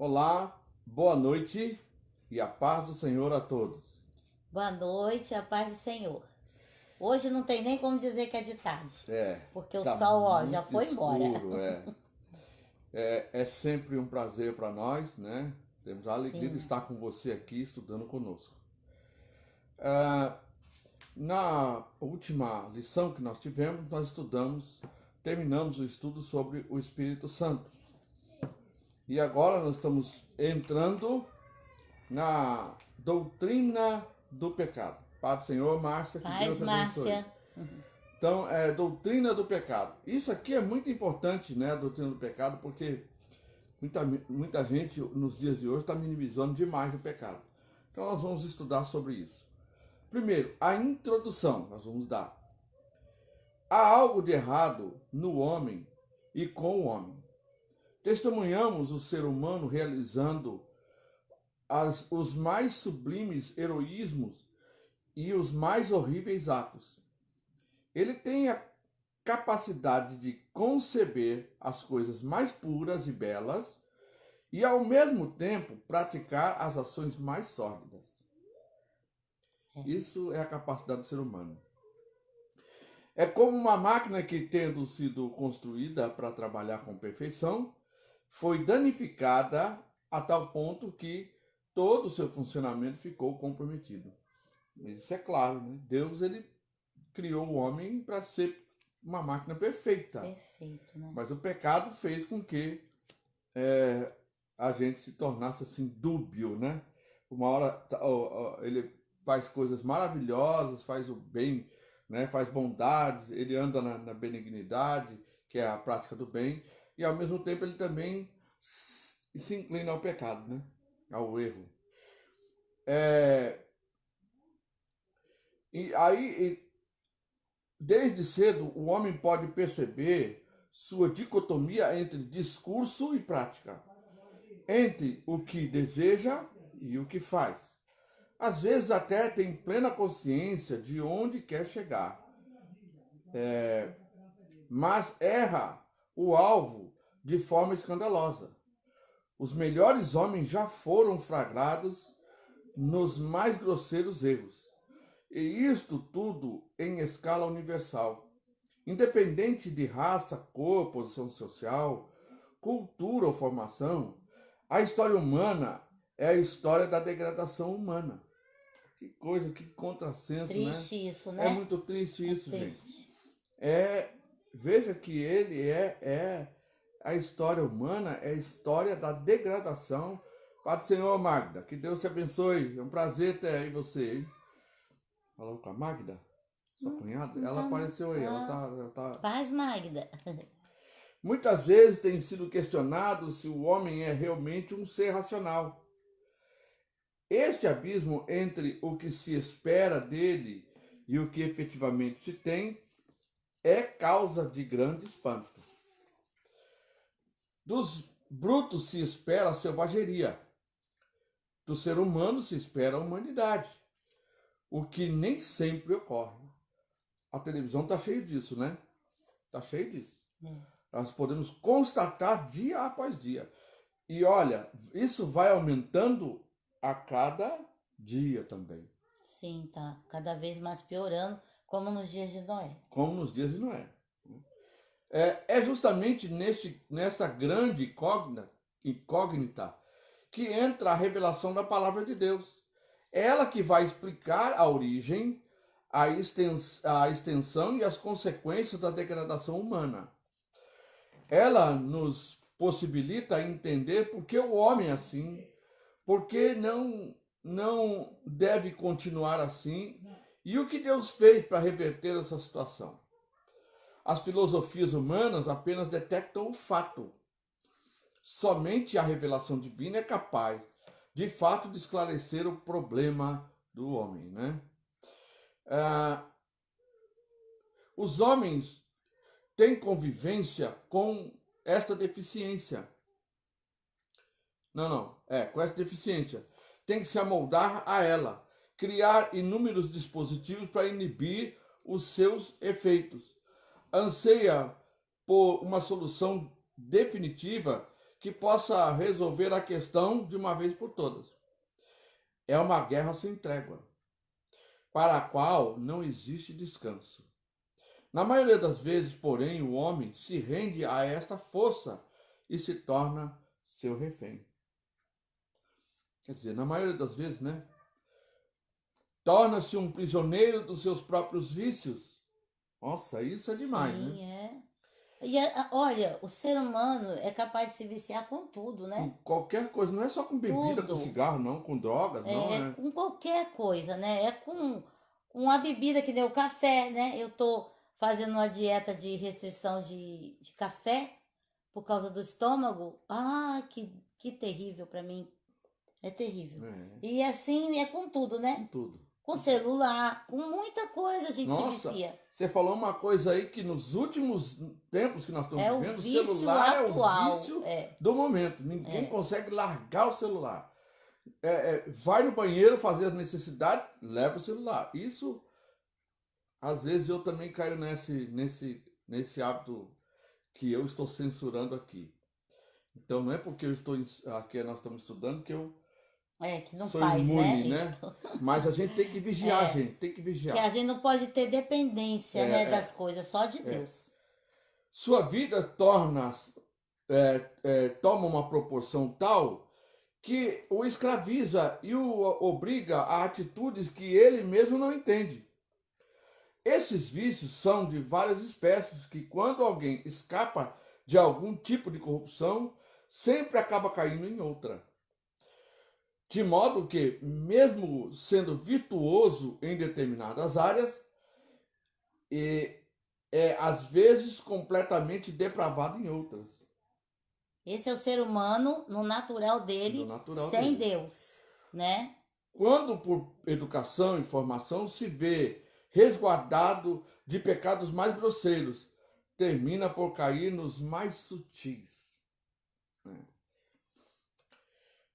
Olá, boa noite e a paz do Senhor a todos. Boa noite, a paz do Senhor. Hoje não tem nem como dizer que é de tarde, porque o Tá sol, já muito foi embora. escuro. É sempre um prazer para nós, né? Temos a alegria de Sim, estar com você aqui estudando conosco. Ah, Na última lição que nós tivemos, terminamos o estudo sobre o Espírito Santo. E agora nós estamos entrando na doutrina do pecado. Pai do Senhor, Márcia, que paz, Deus abençoe. Márcia. Então, doutrina do pecado. Isso aqui é muito importante, né, a doutrina do pecado, porque muita gente nos dias de hoje está minimizando demais o pecado. Então, nós vamos estudar sobre isso. Primeiro, a introdução nós vamos dar. Há algo de errado no homem e com o homem. Testemunhamos o ser humano realizando os mais sublimes heroísmos e os mais horríveis atos. Ele tem a capacidade de conceber as coisas mais puras e belas e, ao mesmo tempo, praticar as ações mais sórdidas. Isso é a capacidade do ser humano. É como uma máquina que, tendo sido construída para trabalhar com perfeição, foi danificada a tal ponto que todo o seu funcionamento ficou comprometido. Isso é claro, né? Deus ele criou o homem para ser uma máquina perfeita. Perfeito, né? Mas o pecado fez com que a gente se tornasse assim dúbio, né? Uma hora ele faz coisas maravilhosas, faz o bem, né? Faz bondades, ele anda na benignidade, que é a prática do bem, e ao mesmo tempo ele também se inclina ao pecado, né? Ao erro. E aí, desde cedo, o homem pode perceber sua dicotomia entre discurso e prática, entre o que deseja e o que faz. Às vezes até tem plena consciência de onde quer chegar, mas erra o alvo de forma escandalosa. Os melhores homens já foram flagrados nos mais grosseiros erros. E isto tudo em escala universal. Independente de raça, cor, posição social, cultura ou formação, a história humana é a história da degradação humana. Que coisa, que contrassenso, né? Triste isso, É né? muito triste É isso, gente. triste. Veja que ele é a história humana, é a história da degradação. Pai do Senhor, Magda, que Deus te abençoe. É um prazer ter aí você, hein? Falou com a Magda? Sua cunhada? Não Ela tá, não. apareceu aí, ela tá. Paz, Magda. Muitas vezes tem sido questionado se o homem é realmente um ser racional. Este abismo entre o que se espera dele e o que efetivamente se tem é causa de grande espanto. Dos brutos se espera a selvageria, do ser humano se espera a humanidade, o que nem sempre ocorre. A televisão está cheia disso, né? Está cheia disso. Nós podemos constatar dia após dia. E olha, isso vai aumentando a cada dia também. Sim, tá cada vez mais piorando, como nos dias de Noé. Como nos dias de Noé. É justamente nesta grande incógnita que entra a revelação da palavra de Deus. É ela que vai explicar a origem, a extensão e as consequências da degradação humana. Ela nos possibilita entender por que o homem é assim, por que não deve continuar assim e o que Deus fez para reverter essa situação. As filosofias humanas apenas detectam o fato. Somente a revelação divina é capaz, de fato, de esclarecer o problema do homem, né? Os homens têm convivência com esta deficiência. Com essa deficiência. Tem que se amoldar a ela, criar inúmeros dispositivos para inibir os seus efeitos. Anseia por uma solução definitiva que possa resolver a questão de uma vez por todas. É uma guerra sem trégua, para a qual não existe descanso. Na maioria das vezes, porém, o homem se rende a esta força e se torna seu refém. Quer dizer, na maioria das vezes, né? Torna-se um prisioneiro dos seus próprios vícios. Nossa, isso é demais, Sim, né? E olha, o ser humano é capaz de se viciar com tudo, Com né? qualquer coisa, não é só com bebida, com Tudo. cigarro, não, com drogas, não é. Com qualquer coisa, né? Com a bebida, que nem o café, né? Eu tô fazendo uma dieta de restrição de café por causa do estômago. Ah, que terrível pra mim. É terrível. É, E assim é com tudo, com né? tudo. Com celular, com muita coisa a gente se Nossa, vicia. você falou uma coisa aí que nos últimos tempos que nós estamos É o vivendo, o vício celular é o atual. vício É. do momento. Ninguém consegue largar o celular. Vai no banheiro fazer as necessidades, leva o celular. Isso, às vezes, eu também caio nesse hábito que eu estou censurando aqui. Então, não é porque eu estou aqui nós estamos estudando que eu Que não sou faz, né? imune, né? Mas a gente tem que vigiar, gente, tem que Que vigiar. a gente não pode ter dependência, né, É. das coisas, só de Deus. Sua vida toma uma proporção tal que o escraviza e o obriga a atitudes que ele mesmo não entende. Esses vícios são de várias espécies que, quando alguém escapa de algum tipo de corrupção, sempre acaba caindo em outra. De modo que, mesmo sendo virtuoso em determinadas áreas, é às vezes completamente depravado em outras. Esse é o ser humano no natural dele, sem Deus, né? Quando por educação e formação se vê resguardado de pecados mais grosseiros, termina por cair nos mais sutis.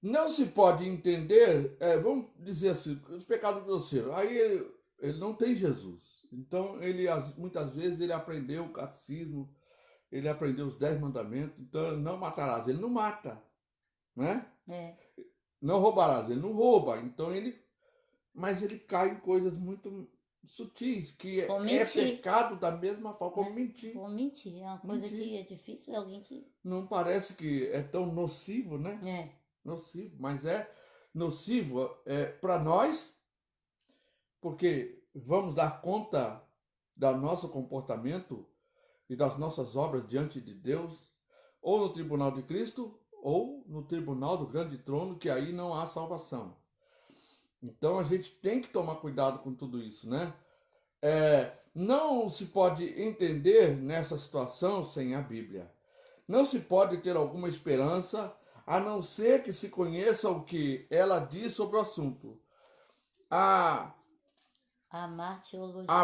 Não se pode entender, vamos dizer assim, os pecados grosseiros. Aí ele não tem Jesus. Então, muitas vezes ele aprendeu o catecismo, ele aprendeu os 10 mandamentos, então não matarás, ele não mata, né? Não roubarás, ele não rouba. Então mas ele cai em coisas muito sutis, que é pecado da mesma forma como mentir. Como mentir, é uma coisa que é difícil, é alguém que... Não parece que é tão nocivo, né? Nocivo, mas é nocivo para nós, porque vamos dar conta do nosso comportamento e das nossas obras diante de Deus, ou no tribunal de Cristo, ou no tribunal do grande trono, que aí não há salvação. Então a gente tem que tomar cuidado com tudo isso, né? Não se pode entender nessa situação sem a Bíblia. Não se pode ter alguma esperança a não ser que se conheça o que ela diz sobre o assunto. A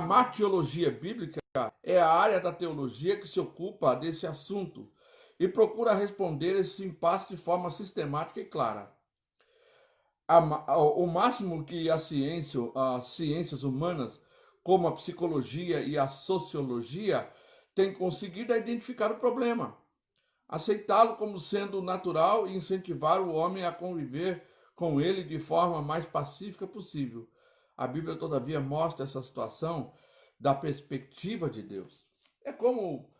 martiologia bíblica é a área da teologia que se ocupa desse assunto e procura responder esse impasse de forma sistemática e clara. O máximo que as ciências humanas, como a psicologia e a sociologia, têm conseguido é identificar o problema, aceitá-lo como sendo natural e incentivar o homem a conviver com ele de forma mais pacífica possível. A Bíblia, todavia, mostra essa situação da perspectiva de Deus. É como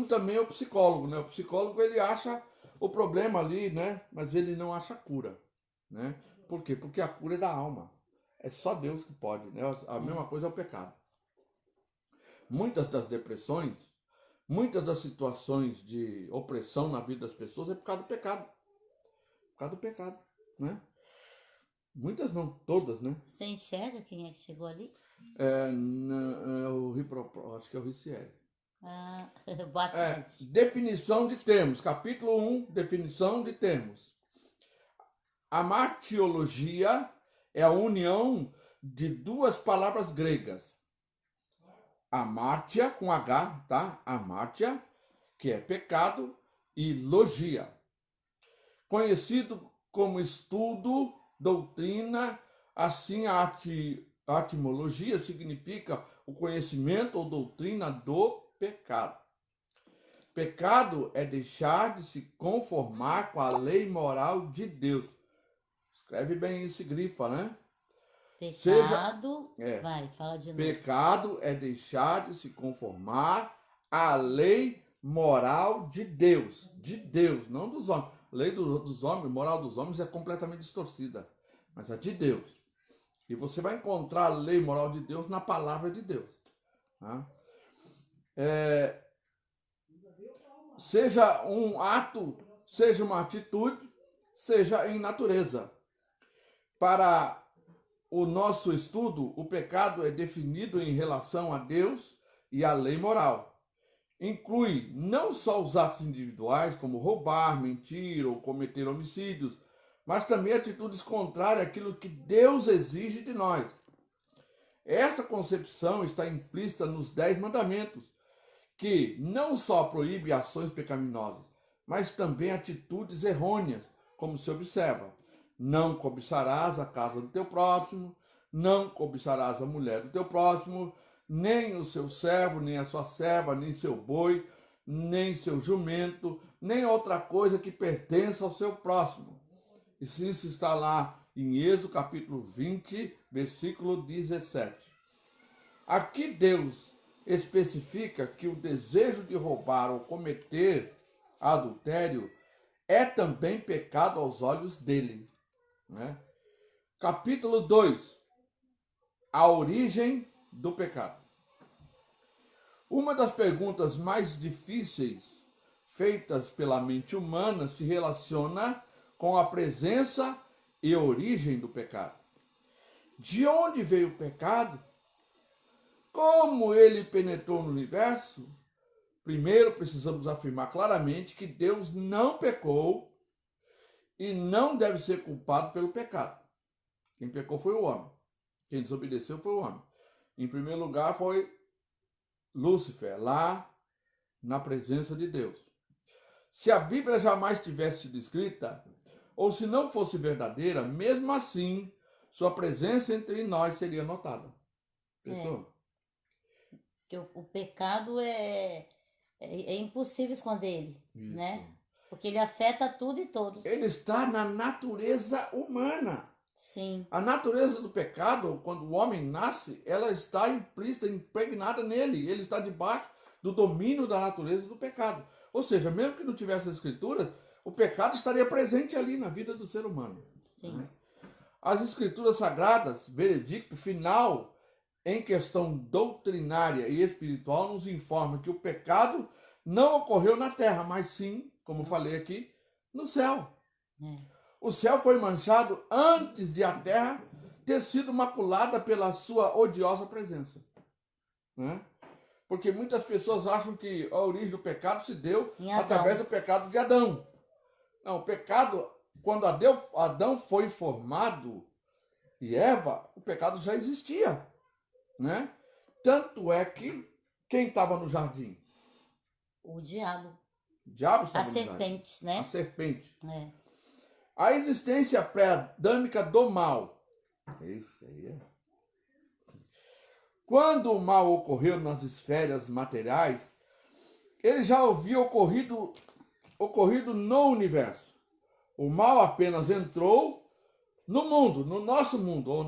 também o psicólogo, né? O psicólogo, ele acha o problema ali, né? Mas ele não acha a cura, né? Por quê? Porque a cura é da alma. É só Deus que pode, né? A mesma coisa é o pecado. Muitas das depressões, muitas das situações de opressão na vida das pessoas é por causa do pecado. Por causa do pecado, né? Muitas não, todas, né? Você enxerga quem é que chegou ali? Acho que é o Ricieri. Boa tarde. Definição de termos. Capítulo 1, definição de termos. A martiologia é a união de duas palavras gregas. Amártia, com H, tá? Amártia, que é pecado, e logia. Conhecido como estudo, doutrina, assim a etimologia significa o conhecimento ou doutrina do pecado. Pecado é deixar de se conformar com a lei moral de Deus. Escreve bem isso e grifa, né? Pecado. É. Vai, fala de novo. Pecado é deixar de se conformar à lei moral de Deus. De Deus, não dos homens. A lei dos homens, moral dos homens é completamente distorcida. Mas a de Deus. E você vai encontrar a lei moral de Deus na palavra de Deus. Tá? Seja um ato, seja uma atitude, seja em natureza. Para o nosso estudo, o pecado é definido em relação a Deus e à lei moral. Inclui não só os atos individuais, como roubar, mentir ou cometer homicídios, mas também atitudes contrárias àquilo que Deus exige de nós. Essa concepção está implícita nos 10 mandamentos, que não só proíbe ações pecaminosas, mas também atitudes errôneas, como se observa. Não cobiçarás a casa do teu próximo, não cobiçarás a mulher do teu próximo, nem o seu servo, nem a sua serva, nem seu boi, nem seu jumento, nem outra coisa que pertença ao seu próximo. Isso está lá em Êxodo capítulo 20, versículo 17. Aqui Deus especifica que o desejo de roubar ou cometer adultério é também pecado aos olhos dele. Né? Capítulo 2. A origem do pecado. Uma das perguntas mais difíceis feitas pela mente humana se relaciona com a presença e origem do pecado. De onde veio o pecado? Como ele penetrou no universo? Primeiro, precisamos afirmar claramente que Deus não pecou e não deve ser culpado pelo pecado. Quem pecou foi o homem. Quem desobedeceu foi o homem. Em primeiro lugar foi Lúcifer, lá na presença de Deus. Se a Bíblia jamais tivesse sido escrita, ou se não fosse verdadeira, mesmo assim, sua presença entre nós seria notada. Pensou? Porque o pecado é impossível esconder ele, Isso. né? Porque ele afeta tudo e todos. Ele está na natureza humana. Sim. A natureza do pecado, quando o homem nasce, ela está implícita, impregnada nele. Ele está debaixo do domínio da natureza do pecado. Ou seja, mesmo que não tivesse as escrituras, o pecado estaria presente ali na vida do ser humano. Sim. Né? As escrituras sagradas, veredicto final em questão doutrinária e espiritual, nos informa que o pecado não ocorreu na terra, mas sim, como falei aqui, no céu. O céu foi manchado antes de a terra ter sido maculada pela sua odiosa presença. Né? Porque muitas pessoas acham que a origem do pecado se deu através do pecado de Adão. Não, o pecado, quando Adão foi formado e Eva, o pecado já existia. Né? Tanto é que quem estava no jardim? O diabo. O diabo estava no jardim. A serpente, né? A serpente. É. A existência pré-adâmica do mal. Isso aí é. Quando o mal ocorreu nas esferas materiais, ele já havia ocorrido no universo. O mal apenas entrou no mundo, no nosso mundo, ou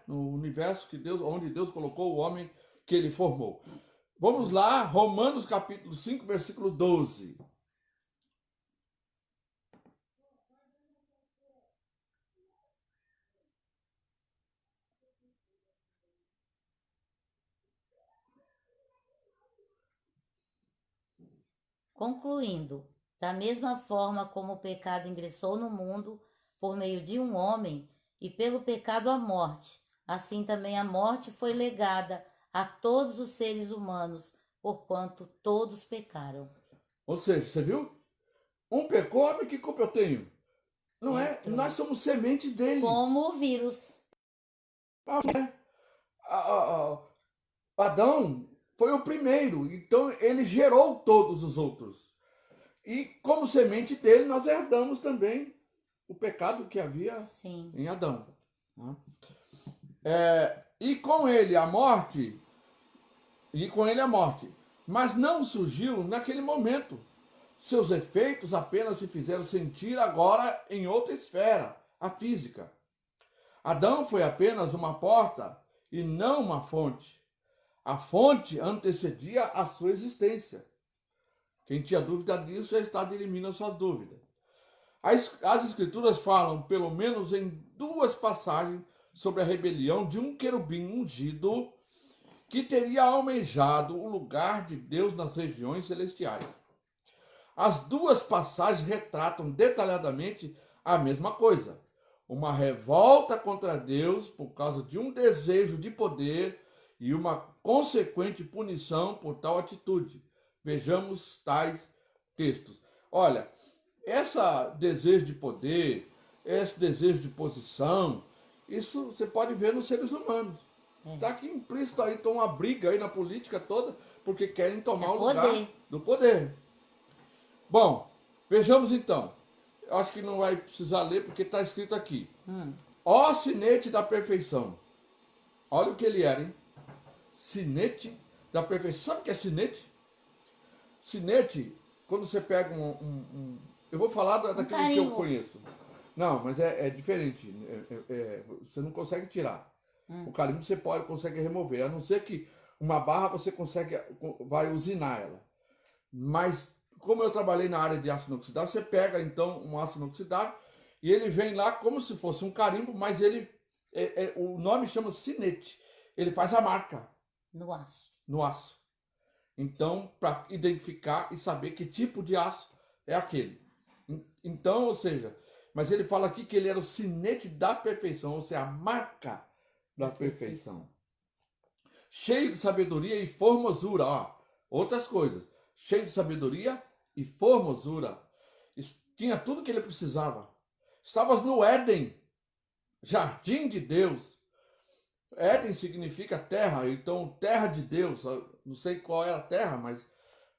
no universo onde Deus colocou o homem que ele formou. Vamos lá, Romanos capítulo 5, versículo 12. Concluindo, da mesma forma como o pecado ingressou no mundo por meio de um homem, e pelo pecado a morte, assim também a morte foi legada a todos os seres humanos, porquanto todos pecaram. Ou seja, você viu? Um pecou, mas que culpa eu tenho? Não é? Nós somos sementes dele. Como o vírus. Adão foi o primeiro, então ele gerou todos os outros. E como semente dele, nós herdamos também o pecado que havia em Adão. E com ele a morte. mas não surgiu naquele momento. Seus efeitos apenas se fizeram sentir agora em outra esfera, a física. Adão foi apenas uma porta e não uma fonte. A fonte antecedia a sua existência. Quem tinha dúvida disso já está eliminando suas dúvidas. As escrituras falam, pelo menos em 2 passagens, sobre a rebelião de um querubim ungido que teria almejado o lugar de Deus nas regiões celestiais. As 2 passagens retratam detalhadamente a mesma coisa. Uma revolta contra Deus por causa de um desejo de poder e uma consequente punição por tal atitude. Vejamos tais textos. Olha, esse desejo de poder, esse desejo de posição, isso você pode ver nos seres humanos. Está aqui implícito aí, então uma briga aí na política toda, porque querem tomar o lugar do poder. Bom, vejamos então. Eu acho que não vai precisar ler, porque está escrito aqui. Ó sinete da perfeição. Olha o que ele era, hein? Sinete da perfeição. Sabe o que é sinete? Sinete, quando você pega eu vou falar daquilo que eu conheço. Não, mas é diferente. Você não consegue tirar. O carimbo você consegue remover. A não ser que uma barra você vai usinar ela. Mas, como eu trabalhei na área de aço inoxidável, você pega então um aço inoxidável e ele vem lá como se fosse um carimbo, mas o nome chama sinete. Ele faz a marca. No aço. No aço. Então, para identificar e saber que tipo de aço é aquele. Então, ou seja, mas ele fala aqui que ele era o sinete da perfeição, ou seja, a marca da perfeição. Cheio de sabedoria e formosura, ó, outras coisas. Cheio de sabedoria e formosura. Tinha tudo que ele precisava. Estavas no Éden, jardim de Deus. Éden significa terra, então terra de Deus. Não sei qual é a terra, mas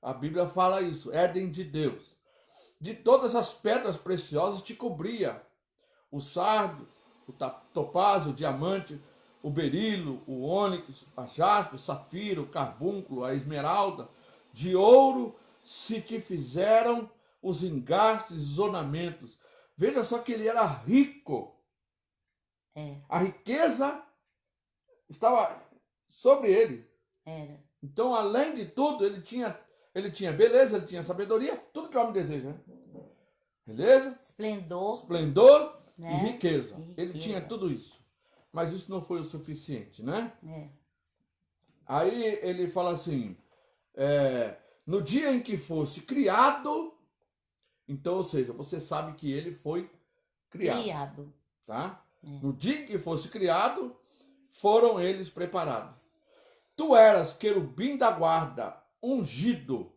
a Bíblia fala isso, Éden de Deus. De todas as pedras preciosas te cobria. O sardio, o topázio, o diamante, o berilo, o ônix, a jaspe, o safiro, o carbúnculo, a esmeralda. De ouro se te fizeram os engastes e os ornamentos. Veja só que ele era rico. A riqueza estava sobre ele. Era. Então, além de tudo, ele tinha beleza, ele tinha sabedoria, tudo que o homem deseja, né? Beleza? Esplendor, né? E riqueza. Ele tinha tudo isso. Mas isso não foi o suficiente, né? Aí ele fala assim, no dia em que foste criado, então, ou seja, você sabe que ele foi criado. Tá? No dia em que foste criado, foram eles preparados. Tu eras querubim da guarda, ungido,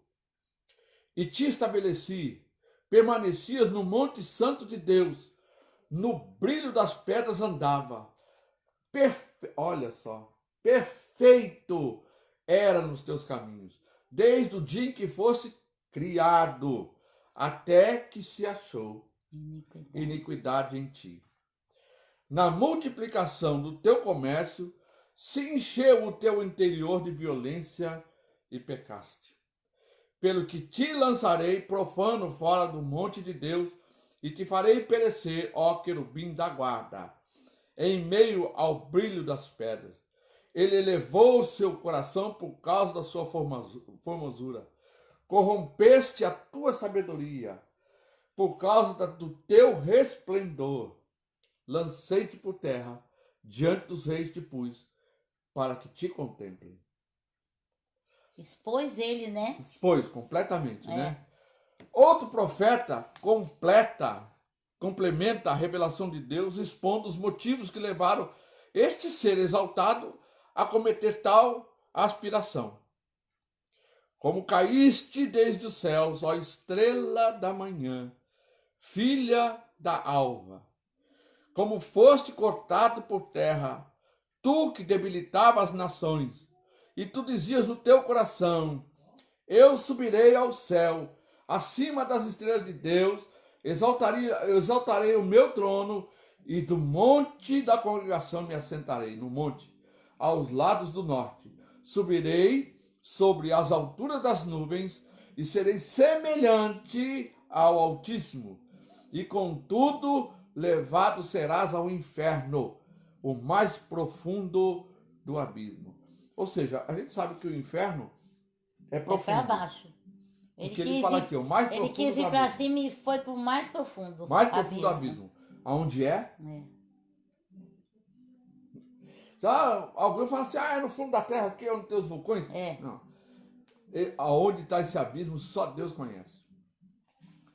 e te estabeleci, permanecias no monte santo de Deus, no brilho das pedras andava. Olha só, perfeito era nos teus caminhos, desde o dia em que fosse criado, até que se achou iniquidade em ti. Na multiplicação do teu comércio, se encheu o teu interior de violência e pecaste. Pelo que te lançarei profano fora do monte de Deus, e te farei perecer, ó querubim da guarda, em meio ao brilho das pedras. Ele elevou o seu coração por causa da sua formosura. Corrompeste a tua sabedoria, por causa do teu resplendor. Lancei-te por terra, diante dos reis te pus, para que te contemplem. Expôs ele, né? Expôs completamente, né? Outro profeta complementa a revelação de Deus, expondo os motivos que levaram este ser exaltado a cometer tal aspiração. Como caíste desde os céus, ó estrela da manhã, filha da alva, como foste cortado por terra, tu que debilitava as nações, e tu dizias no teu coração, eu subirei ao céu, acima das estrelas de Deus, exaltarei o meu trono, e do monte da congregação me assentarei, no monte, aos lados do norte. Subirei sobre as alturas das nuvens e serei semelhante ao Altíssimo. E contudo, levado serás ao inferno, o mais profundo do abismo. Ou seja, a gente sabe que o inferno é É profundo. para baixo. Porque ele fala aqui, o mais Ele profundo quis do ir para abismo. cima e foi para o mais profundo. Mais profundo do abismo. Aonde é? É. Já alguém fala assim, é no fundo da terra, aqui é onde tem os vulcões. É. Não. Aonde está esse abismo, só Deus conhece.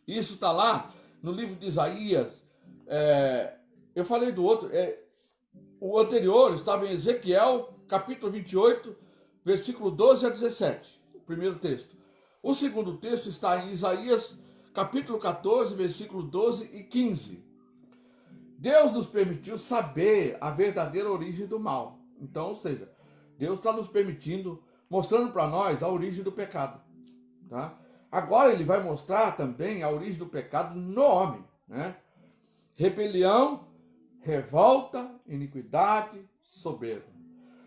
Isso está lá no livro de Isaías. Eu falei do outro. O anterior estava em Ezequiel, capítulo 28, versículo 12 a 17. O primeiro texto. O segundo texto está em Isaías, capítulo 14, versículos 12 e 15. Deus nos permitiu saber a verdadeira origem do mal. Então, ou seja, Deus está nos permitindo, mostrando para nós a origem do pecado. Tá? Agora ele vai mostrar também a origem do pecado no homem. Né? Rebelião, revolta, iniquidade, soberba.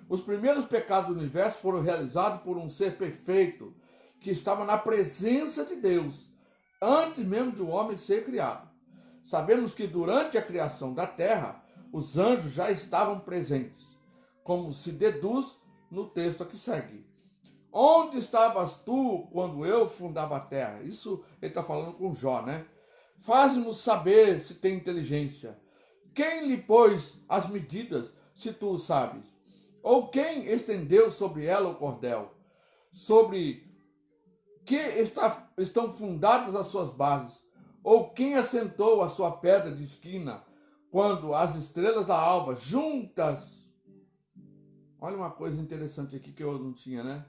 Os primeiros pecados do universo foram realizados por um ser perfeito que estava na presença de Deus, antes mesmo de o homem ser criado. Sabemos que durante a criação da terra, os anjos já estavam presentes, como se deduz no texto que segue. Onde estavas tu quando eu fundava a terra? Isso ele está falando com Jó, né? Faz-nos saber se tem inteligência. Quem lhe pôs as medidas, se tu o sabes? Ou quem estendeu sobre ela o cordel? Sobre que estão fundadas as suas bases? Ou quem assentou a sua pedra de esquina, quando as estrelas da alva juntas... Olha uma coisa interessante aqui que eu não tinha, né?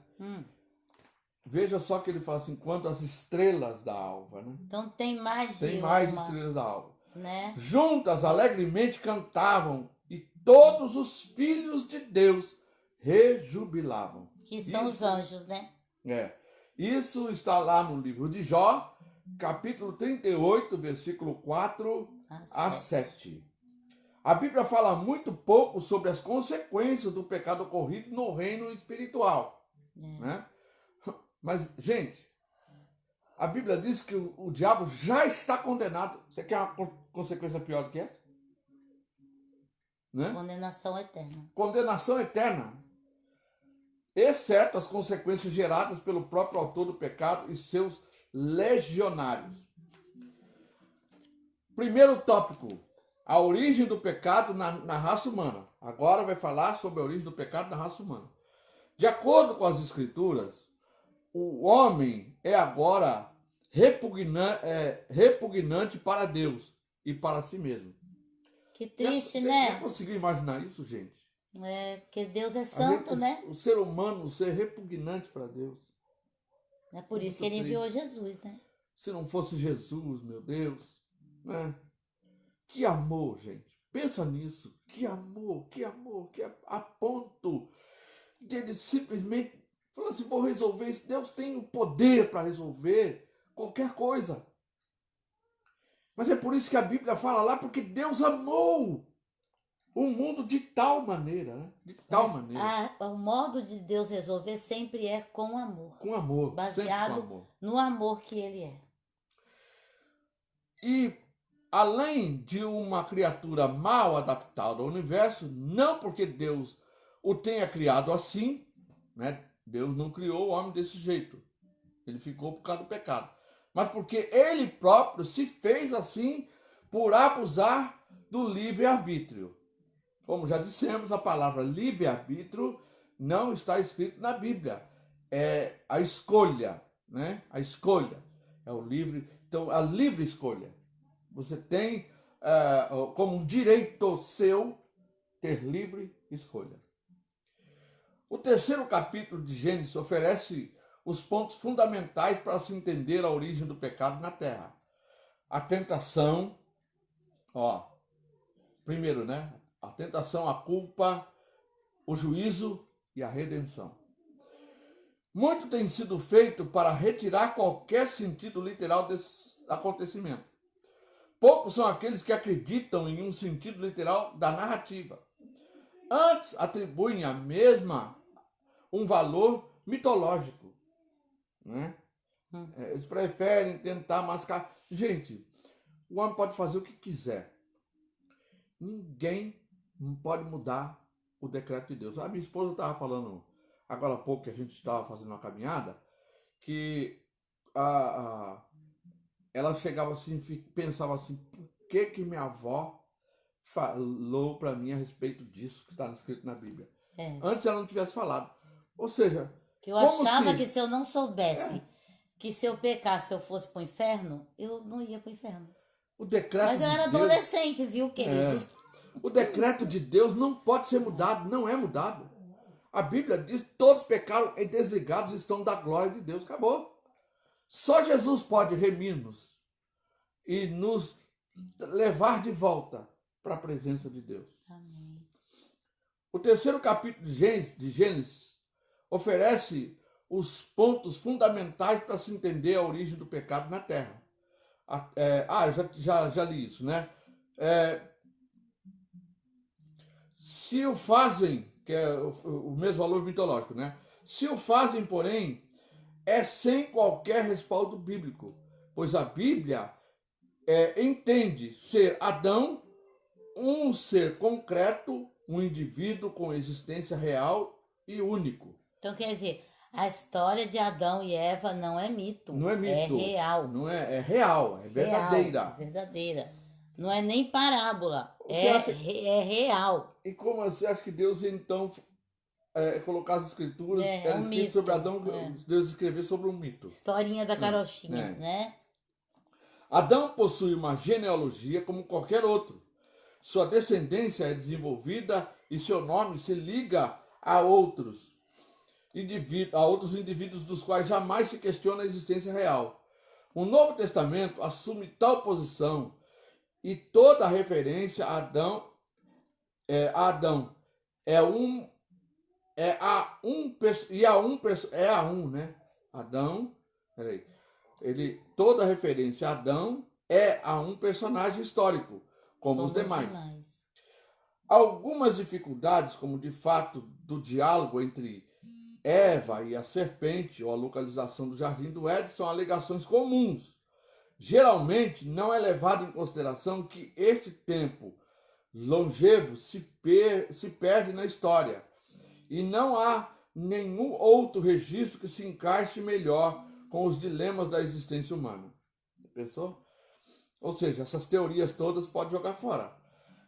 Veja só que ele fala assim, quanto as estrelas da alva, né? Então tem mais de Tem mais uma, estrelas da alva. né? Juntas alegremente cantavam e todos os filhos de Deus rejubilavam. Que são os anjos, né? Isso está lá no livro de Jó, capítulo 38, versículo 4 a 7. A Bíblia fala muito pouco sobre as consequências do pecado ocorrido no reino espiritual. Né? Mas, gente, a Bíblia diz que o diabo já está condenado. Você quer uma consequência pior do que essa? Né? Condenação eterna. Condenação eterna. Exceto as consequências geradas pelo próprio autor do pecado e seus legionários. Primeiro tópico, a origem do pecado na raça humana. Agora vai falar sobre a origem do pecado na raça humana. De acordo com as escrituras, o homem é agora repugnante para Deus e para si mesmo. Que triste, Você né? já conseguiu imaginar isso, gente? Porque Deus é santo, né? O ser humano ser repugnante para Deus. É por isso que ele enviou Jesus, né? Se não fosse Jesus, meu Deus, né? Que amor, gente. Pensa nisso. Que amor, a ponto de ele simplesmente falar assim, vou resolver isso. Deus tem o poder para resolver qualquer coisa. Mas é por isso que a Bíblia fala lá, porque Deus amou o mundo de tal maneira, né? De tal maneira. O modo de Deus resolver sempre é com amor. Com amor. Baseado com amor. no amor que ele é. E além de uma criatura mal adaptada ao universo, não porque Deus o tenha criado assim, né? Deus não criou o homem desse jeito. Ele ficou por causa do pecado. Mas porque ele próprio se fez assim por abusar do livre-arbítrio. Como já dissemos, a palavra livre-arbítrio não está escrito na Bíblia. É a escolha, né? A escolha. É o livre. Então, a livre escolha. Você tem como um direito seu ter livre escolha. O terceiro capítulo de Gênesis oferece os pontos fundamentais para se entender a origem do pecado na terra. A tentação, primeiro, né? A tentação, a culpa, o juízo e a redenção. Muito tem sido feito para retirar qualquer sentido literal desse acontecimento. Poucos são aqueles que acreditam em um sentido literal da narrativa. Antes, atribuem a mesma um valor mitológico, né? Hum. Eles preferem tentar mascarar. Gente, o homem pode fazer o que quiser. Ninguém pode mudar o decreto de Deus. A minha esposa estava falando agora há pouco, que a gente estava fazendo uma caminhada, que ela chegava assim, pensava assim, por que minha avó falou para mim a respeito disso que está escrito na Bíblia? É. Antes ela não tivesse falado. Ou seja, Que eu como achava se... que se eu não soubesse que se eu pecasse eu fosse pro inferno, eu não ia pro inferno. o decreto Mas eu de era Deus... adolescente, viu, queridos? O decreto de Deus não pode ser mudado, não é mudado. A Bíblia diz: todos pecaram e desligados estão da glória de Deus. Acabou. Só Jesus pode remir-nos e nos levar de volta para a presença de Deus. Amém. O terceiro capítulo de Gênesis oferece os pontos fundamentais para se entender a origem do pecado na Terra. Eu já li isso, né? Se o fazem, que é o mesmo valor mitológico, né? Se o fazem, porém, é sem qualquer respaldo bíblico, pois a Bíblia entende ser Adão um ser concreto, um indivíduo com existência real e único. Então quer dizer, a história de Adão e Eva não é mito. Não é mito. É real. Não é real, é verdadeira. Real, é verdadeira. Não é nem parábola. Você acha- É real. E como você acha que Deus, então, colocar as escrituras, era Um escrito mito. sobre Adão, Deus escreveu sobre um mito? Historinha da carochinha, É. né? Adão possui uma genealogia como qualquer outro. Sua descendência é desenvolvida e seu nome se liga a outros indivíduos dos quais jamais se questiona a existência real. O Novo Testamento assume tal posição e toda referência a Adão né? Adão, toda referência a Adão é a um personagem histórico, como os demais. Algumas dificuldades, como de fato do diálogo entre Eva e a serpente, ou a localização do jardim do Éden, são alegações comuns. Geralmente não é levado em consideração que este tempo longevo se perde na história e não há nenhum outro registro que se encaixe melhor com os dilemas da existência humana. Pensou? Ou seja, essas teorias todas pode jogar fora.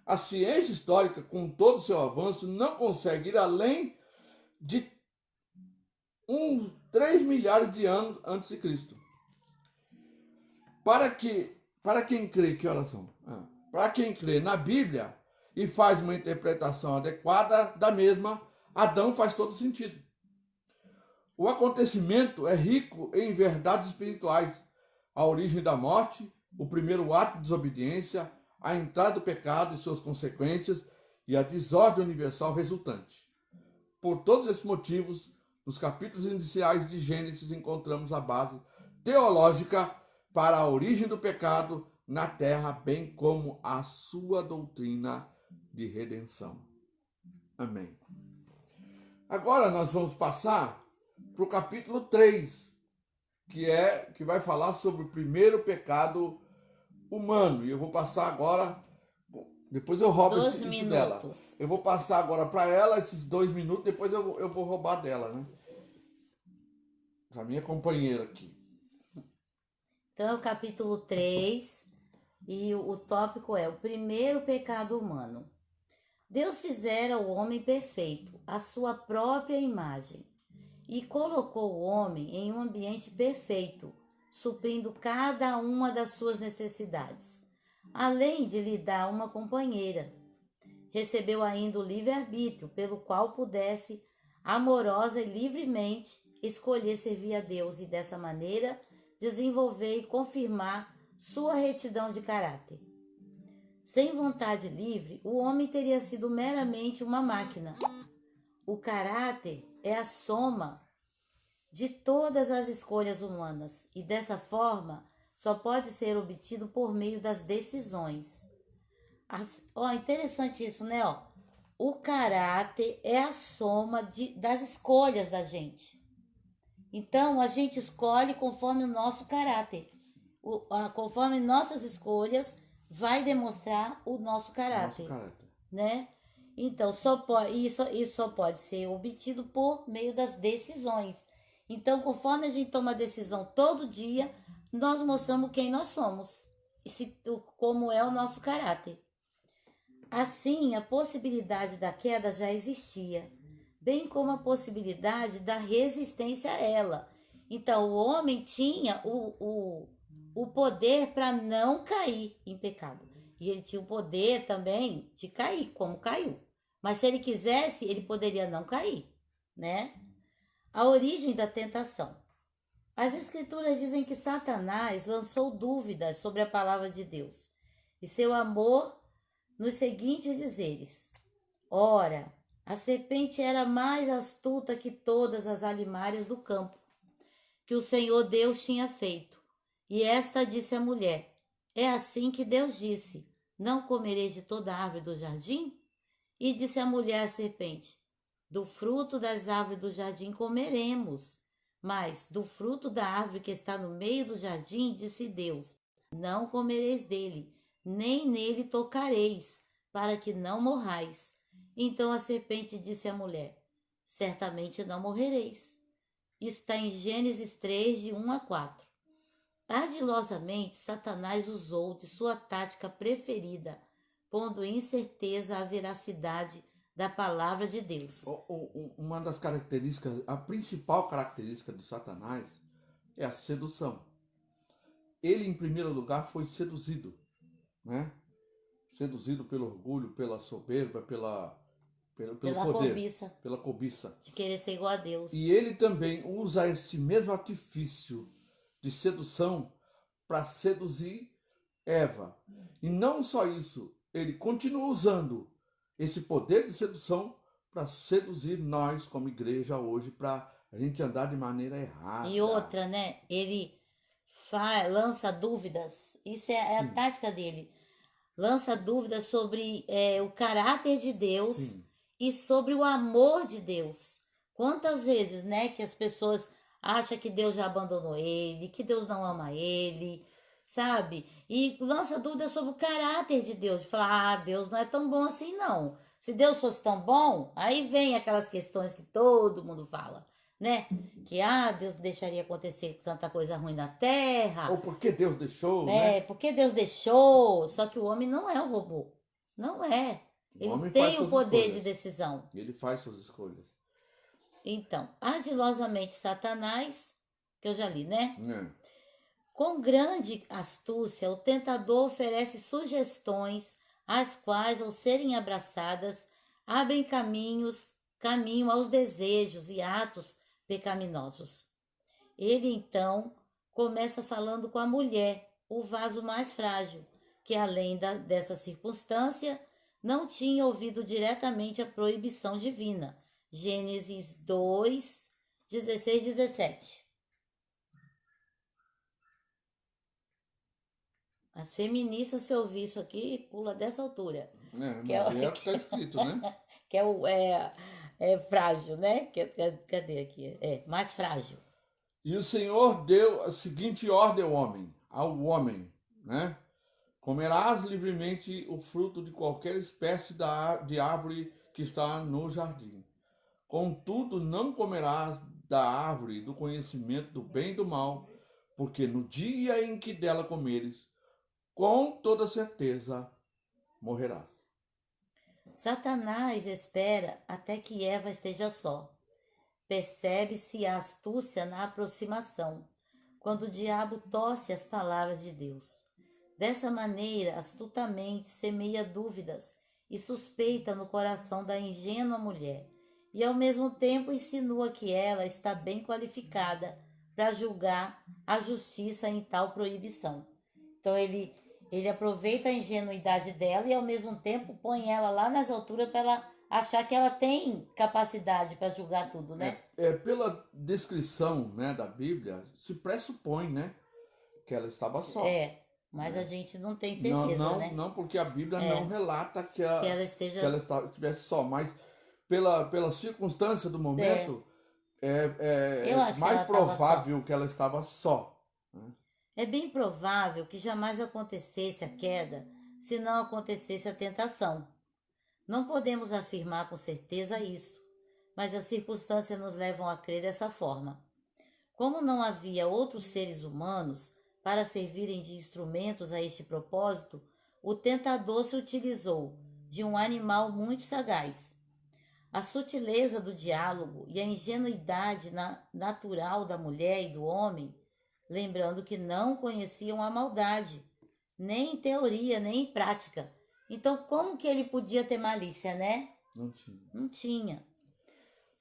A ciência histórica, com todo o seu avanço, não consegue ir além de uns 3 milhares de anos antes de Cristo. Para quem crê, que horas são? Para quem crê na Bíblia e faz uma interpretação adequada da mesma, Adão faz todo sentido. O acontecimento é rico em verdades espirituais. A origem da morte, o primeiro ato de desobediência, a entrada do pecado e suas consequências e a desordem universal resultante. Por todos esses motivos, nos capítulos iniciais de Gênesis encontramos a base teológica para a origem do pecado na terra, bem como a sua doutrina de redenção. Amém. Agora nós vamos passar para o capítulo 3, que vai falar sobre o primeiro pecado humano. E eu vou passar agora, depois eu roubo isso dela. Eu vou passar agora para ela esses 2 minutos, depois eu vou roubar dela, né? A minha companheira aqui. Então é o capítulo 3 e o tópico é o primeiro pecado humano. Deus fizera o homem perfeito, à sua própria imagem, e colocou o homem em um ambiente perfeito, suprindo cada uma das suas necessidades, além de lhe dar uma companheira. Recebeu ainda o livre-arbítrio, pelo qual pudesse, amorosa e livremente, escolher servir a Deus e, dessa maneira, desenvolver e confirmar sua retidão de caráter. Sem vontade livre, o homem teria sido meramente uma máquina. O caráter é a soma de todas as escolhas humanas e, dessa forma, só pode ser obtido por meio das decisões. Interessante isso, né? O caráter é a soma das escolhas da gente. Então, a gente escolhe conforme o nosso caráter. Conforme nossas escolhas, vai demonstrar o nosso Nosso caráter, caráter. né? Então, isso só pode ser obtido por meio das decisões. Então, conforme a gente toma a decisão todo dia, nós mostramos quem nós somos, como é o nosso caráter. Assim, a possibilidade da queda já existia, bem como a possibilidade da resistência a ela. Então, o homem tinha o poder para não cair em pecado. E ele tinha o poder também de cair, como caiu. Mas se ele quisesse, ele poderia não cair, né? A origem da tentação. As escrituras dizem que Satanás lançou dúvidas sobre a palavra de Deus e seu amor nos seguintes dizeres: ora, a serpente era mais astuta que todas as alimárias do campo, que o Senhor Deus tinha feito. E esta disse à mulher: é assim que Deus disse: não comereis de toda árvore do jardim? E disse a mulher à serpente: do fruto das árvores do jardim comeremos, mas do fruto da árvore que está no meio do jardim, disse Deus: não comereis dele, nem nele tocareis, para que não morrais. Então a serpente disse à mulher: certamente não morrereis. Isso está em Gênesis 3, de 1 a 4. Ardilosamente, Satanás usou de sua tática preferida, pondo em incerteza a veracidade da palavra de Deus. Uma das características, a principal característica de Satanás é a sedução. Ele, em primeiro lugar, foi seduzido, né? Seduzido pelo orgulho, pela soberba, pelo Pela poder, cobiça pela cobiça. de querer ser igual a Deus. E ele também usa esse mesmo artifício de sedução para seduzir Eva. E não só isso, ele continua usando esse poder de sedução para seduzir nós como igreja hoje, para a gente andar de maneira errada. E outra, né? Ele lança dúvidas. Isso é a Sim. tática dele. Lança dúvidas sobre o caráter de Deus Sim. e sobre o amor de Deus. Quantas vezes, né, que as pessoas acham que Deus já abandonou ele, que Deus não ama ele, sabe? E lança dúvidas sobre o caráter de Deus. De falar, Deus não é tão bom assim, não. Se Deus fosse tão bom, aí vem aquelas questões que todo mundo fala, né? Que, Deus deixaria acontecer tanta coisa ruim na terra. Ou por que Deus deixou, né? Porque Deus deixou. Só que o homem não é um robô. Não é. O Ele homem tem faz o suas poder escolhas. de decisão. Ele faz suas escolhas. Então, ardilosamente Satanás, que eu já li, né? É. Com grande astúcia, o tentador oferece sugestões, as quais, ao serem abraçadas, abrem caminho aos desejos e atos pecaminosos. Ele, então, começa falando com a mulher, o vaso mais frágil, que, além dessa circunstância, não tinha ouvido diretamente a proibição divina. Gênesis 2, 16, 17. As feministas, se ouvir isso aqui, pula dessa altura. Mas Que é, é o que está escrito, né? que é frágil, né? Cadê aqui? Mais frágil. E o Senhor deu a seguinte ordem ao homem, né? Comerás livremente o fruto de qualquer espécie de árvore que está no jardim. Contudo, não comerás da árvore do conhecimento do bem e do mal, porque no dia em que dela comeres, com toda certeza morrerás. Satanás espera até que Eva esteja só. Percebe-se a astúcia na aproximação, quando o diabo torce as palavras de Deus. Dessa maneira, astutamente semeia dúvidas e suspeita no coração da ingênua mulher, e ao mesmo tempo insinua que ela está bem qualificada para julgar a justiça em tal proibição. Então ele aproveita a ingenuidade dela e ao mesmo tempo põe ela lá nas alturas para ela achar que ela tem capacidade para julgar tudo, né? Pela descrição, né, da Bíblia, se pressupõe, né, que ela estava só. Mas a gente não tem certeza, né? Não, porque a Bíblia não relata que ela estivesse só, mas pela circunstância do momento, Eu é acho que mais ela estava só. provável que ela estava só. Né? É bem provável que jamais acontecesse a queda se não acontecesse a tentação. Não podemos afirmar com certeza isso, mas as circunstâncias nos levam a crer dessa forma. Como não havia outros seres humanos para servirem de instrumentos a este propósito, o tentador se utilizou de um animal muito sagaz. A sutileza do diálogo e a ingenuidade natural da mulher e do homem, lembrando que não conheciam a maldade, nem em teoria, nem em prática. Então, como que ele podia ter malícia, né? Não tinha. Não tinha.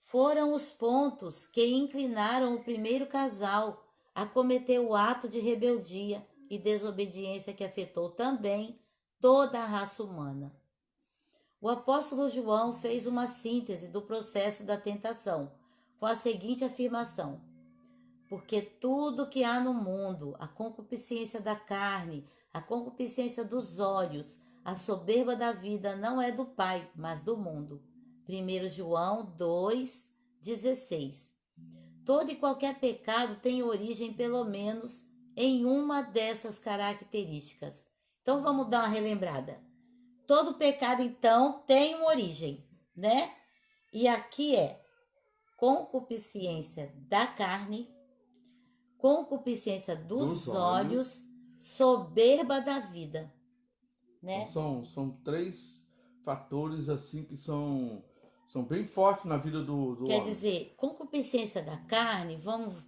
Foram os pontos que inclinaram o primeiro casal a cometer o ato de rebeldia e desobediência que afetou também toda a raça humana. O apóstolo João fez uma síntese do processo da tentação com a seguinte afirmação: porque tudo que há no mundo, a concupiscência da carne, a concupiscência dos olhos, a soberba da vida, não é do Pai, mas do mundo. 1 João 2,16. Todo e qualquer pecado tem origem, pelo menos, em uma dessas características. Então vamos dar uma relembrada. Todo pecado, então, tem uma origem, né? E aqui é concupiscência da carne, concupiscência dos olhos, soberba da vida, né? Então, são três fatores assim que são bem fortes na vida do Quer homem. dizer, concupiscência da carne, vamos,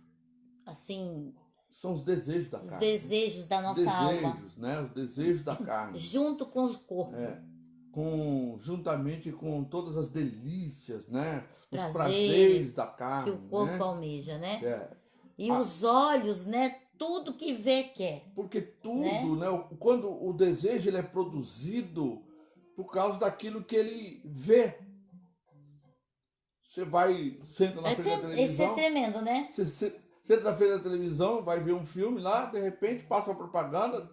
assim, São os desejos da os carne. desejos da nossa alma, Desejos, né? Os desejos da carne. junto com o corpo, Juntamente com todas as delícias, né? os Os prazeres prazeres da que carne, o corpo né? almeja, né? É. E Ah, os olhos, né? Tudo que vê quer, porque tudo, né? né? Quando o desejo ele é produzido por causa daquilo que ele vê. Você vai, senta na frente da Esse é televisão, tremendo, né? você senta na frente da televisão, vai ver um filme lá, de repente passa a propaganda,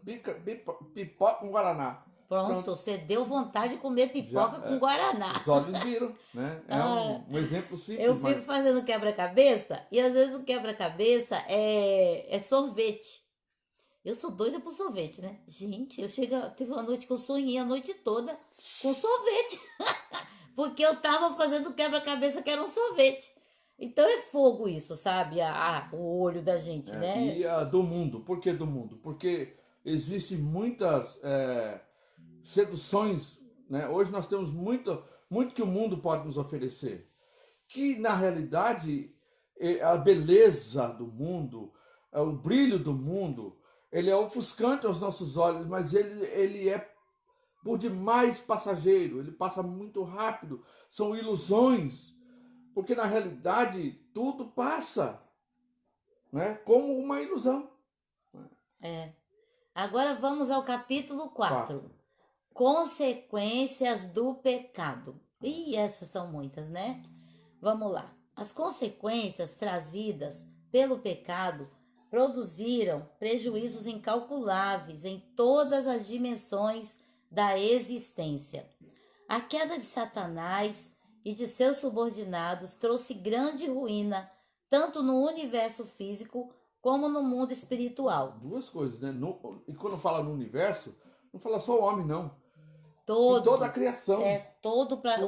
pipoca com guaraná. Pronto, você deu vontade de comer pipoca com guaraná. Os olhos viram, né? É Ah, um exemplo simples, eu fico mas fazendo quebra-cabeça e às vezes o quebra-cabeça é sorvete. Eu sou doida por sorvete, né? Gente, teve uma noite que eu sonhei a noite toda com sorvete. Porque eu tava fazendo quebra-cabeça que era um sorvete. Então é fogo isso, sabe? O olho da gente, né? e a do mundo. Por que do mundo? Porque existem muitas seduções, né? Hoje nós temos muito que o mundo pode nos oferecer. Que na realidade a beleza do mundo, o brilho do mundo, ele é ofuscante aos nossos olhos, mas ele é por demais passageiro, ele passa muito rápido, são ilusões, porque na realidade tudo passa, né? Como uma ilusão. É. Agora vamos ao capítulo 4. 4. Consequências do pecado. E essas são muitas, né? Vamos lá. As consequências trazidas pelo pecado produziram prejuízos incalculáveis em todas as dimensões da existência. A queda de Satanás e de seus subordinados trouxe grande ruína, tanto no universo físico como no mundo espiritual. Duas coisas, né? E quando fala no universo, não fala só o homem, não. E Todo, toda a criação.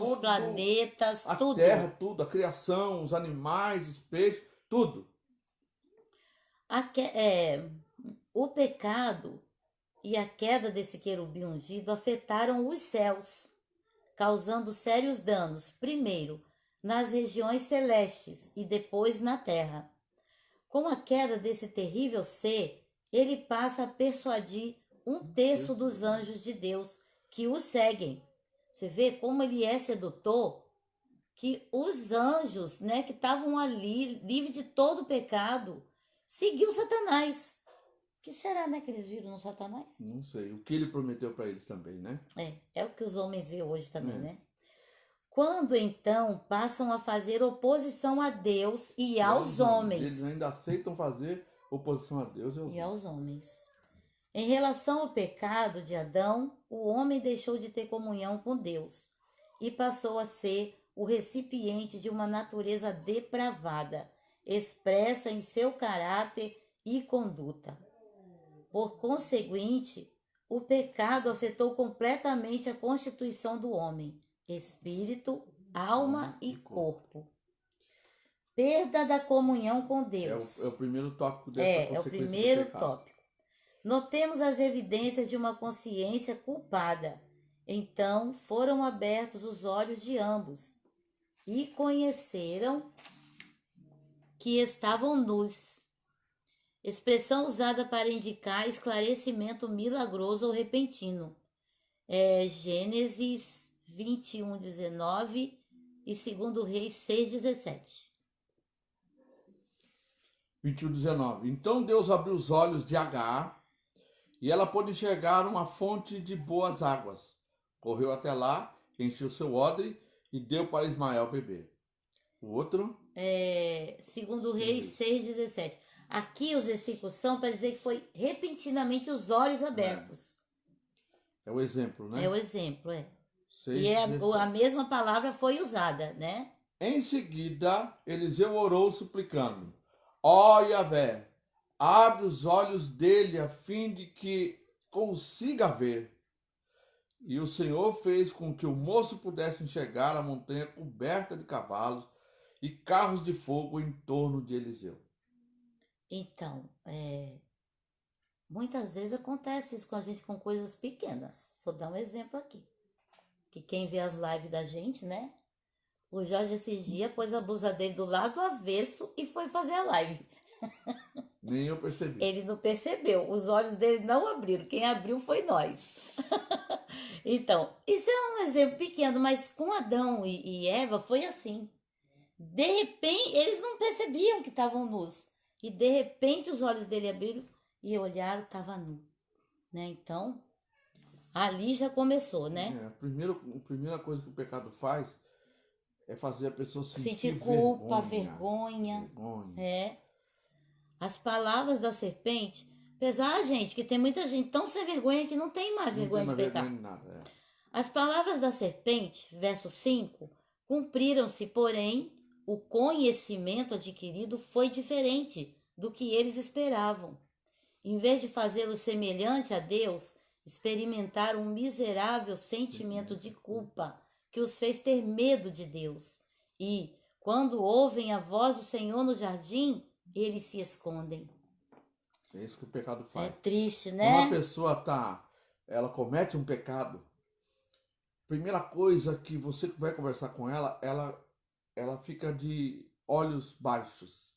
os planetas, a tudo. terra, tudo, a criação, os animais, os peixes, tudo. O pecado e a queda desse querubim ungido afetaram os céus, causando sérios danos, primeiro nas regiões celestes e depois na terra. Com a queda desse terrível ser, ele passa a persuadir um terço dos anjos de Deus que o seguem. Você vê como ele é sedutor? Que os anjos, né, que estavam ali, livres de todo o pecado, seguiu Satanás. O que será, né, que eles viram no Satanás? Não sei. O que ele prometeu para eles também, né? É o que os homens veem hoje também, né? Quando então passam a fazer oposição a Deus e aos homens. Eles ainda aceitam fazer oposição a Deus e aos homens. Em relação ao pecado de Adão, o homem deixou de ter comunhão com Deus e passou a ser o recipiente de uma natureza depravada, expressa em seu caráter e conduta. Por conseguinte, o pecado afetou completamente a constituição do homem, espírito, alma e corpo. Perda da comunhão com Deus. É o primeiro tópico dessa É o consequência do primeiro pecado. tópico. Notemos as evidências de uma consciência culpada. Então foram abertos os olhos de ambos e conheceram que estavam nus. Expressão usada para indicar esclarecimento milagroso ou repentino. Gênesis 21, 19 e 2 Reis 6, 17. 21, 19. Então Deus abriu os olhos de Agar e ela pôde enxergar uma fonte de boas águas. Correu até lá, encheu seu odre e deu para Ismael beber. O outro? 2 Reis 6, 17. Aqui os versículos são para dizer que foi repentinamente os olhos abertos. É o exemplo, né? É o exemplo, 6, E a 17. mesma palavra foi usada, né? Em seguida, Eliseu orou suplicando: Ó Yahvé, abre os olhos dele a fim de que consiga ver. E o Senhor fez com que o moço pudesse enxergar a montanha coberta de cavalos e carros de fogo em torno de Eliseu. Então, muitas vezes acontece isso com a gente com coisas pequenas. Vou dar um exemplo aqui. Que quem vê as lives da gente, né? O Jorge esses dias pôs a blusa dele do lado avesso e foi fazer a live. Nem eu percebi. Ele não percebeu, os olhos dele não abriram. Quem abriu foi nós. Então, isso é um exemplo pequeno, mas com Adão e Eva foi assim. De repente, eles não percebiam que estavam nus. E de repente os olhos dele abriram e olharam, estava nu. Né? Então, ali já começou, né? A primeira coisa que o pecado faz é fazer a pessoa sentir culpa, vergonha. As palavras da serpente, apesar, gente, que tem muita gente tão sem vergonha que não tem mais vergonha de pecar. As palavras da serpente, verso 5, cumpriram-se, porém, o conhecimento adquirido foi diferente do que eles esperavam. Em vez de fazê-lo semelhante a Deus, experimentaram um miserável sentimento de culpa que os fez ter medo de Deus. E, quando ouvem a voz do Senhor no jardim, eles se escondem. É isso que o pecado faz. É triste, né? Quando a pessoa ela comete um pecado, primeira coisa que você vai conversar com ela fica de olhos baixos.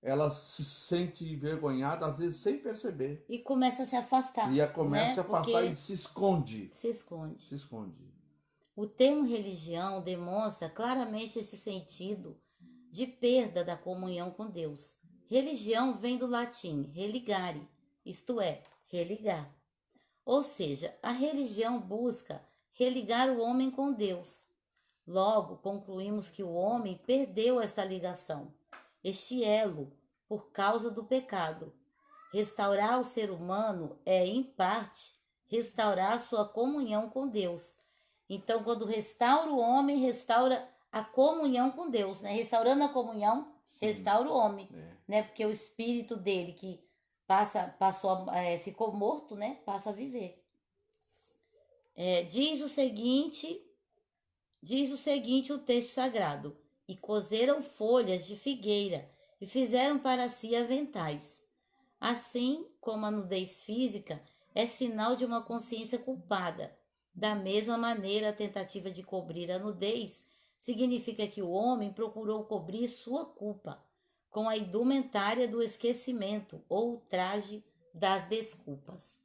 Ela se sente envergonhada, às vezes sem perceber. E começa a se afastar. E começa a se afastar Porque e se esconde. Se esconde. Se esconde. O termo religião demonstra claramente esse sentido de perda da comunhão com Deus. Religião vem do latim religare, isto é, religar. Ou seja, a religião busca religar o homem com Deus. Logo, concluímos que o homem perdeu esta ligação, este elo, por causa do pecado. Restaurar o ser humano é, em parte, restaurar sua comunhão com Deus. Então, quando restaura o homem, restaura a comunhão com Deus, né? Restaurando a comunhão, sim, restaura o homem, né? Porque o espírito dele que ficou morto, né? Passa a viver. Diz o seguinte o texto sagrado: e cozeram folhas de figueira e fizeram para si aventais. Assim como a nudez física é sinal de uma consciência culpada, da mesma maneira a tentativa de cobrir a nudez significa que o homem procurou cobrir sua culpa com a indumentária do esquecimento ou o traje das desculpas.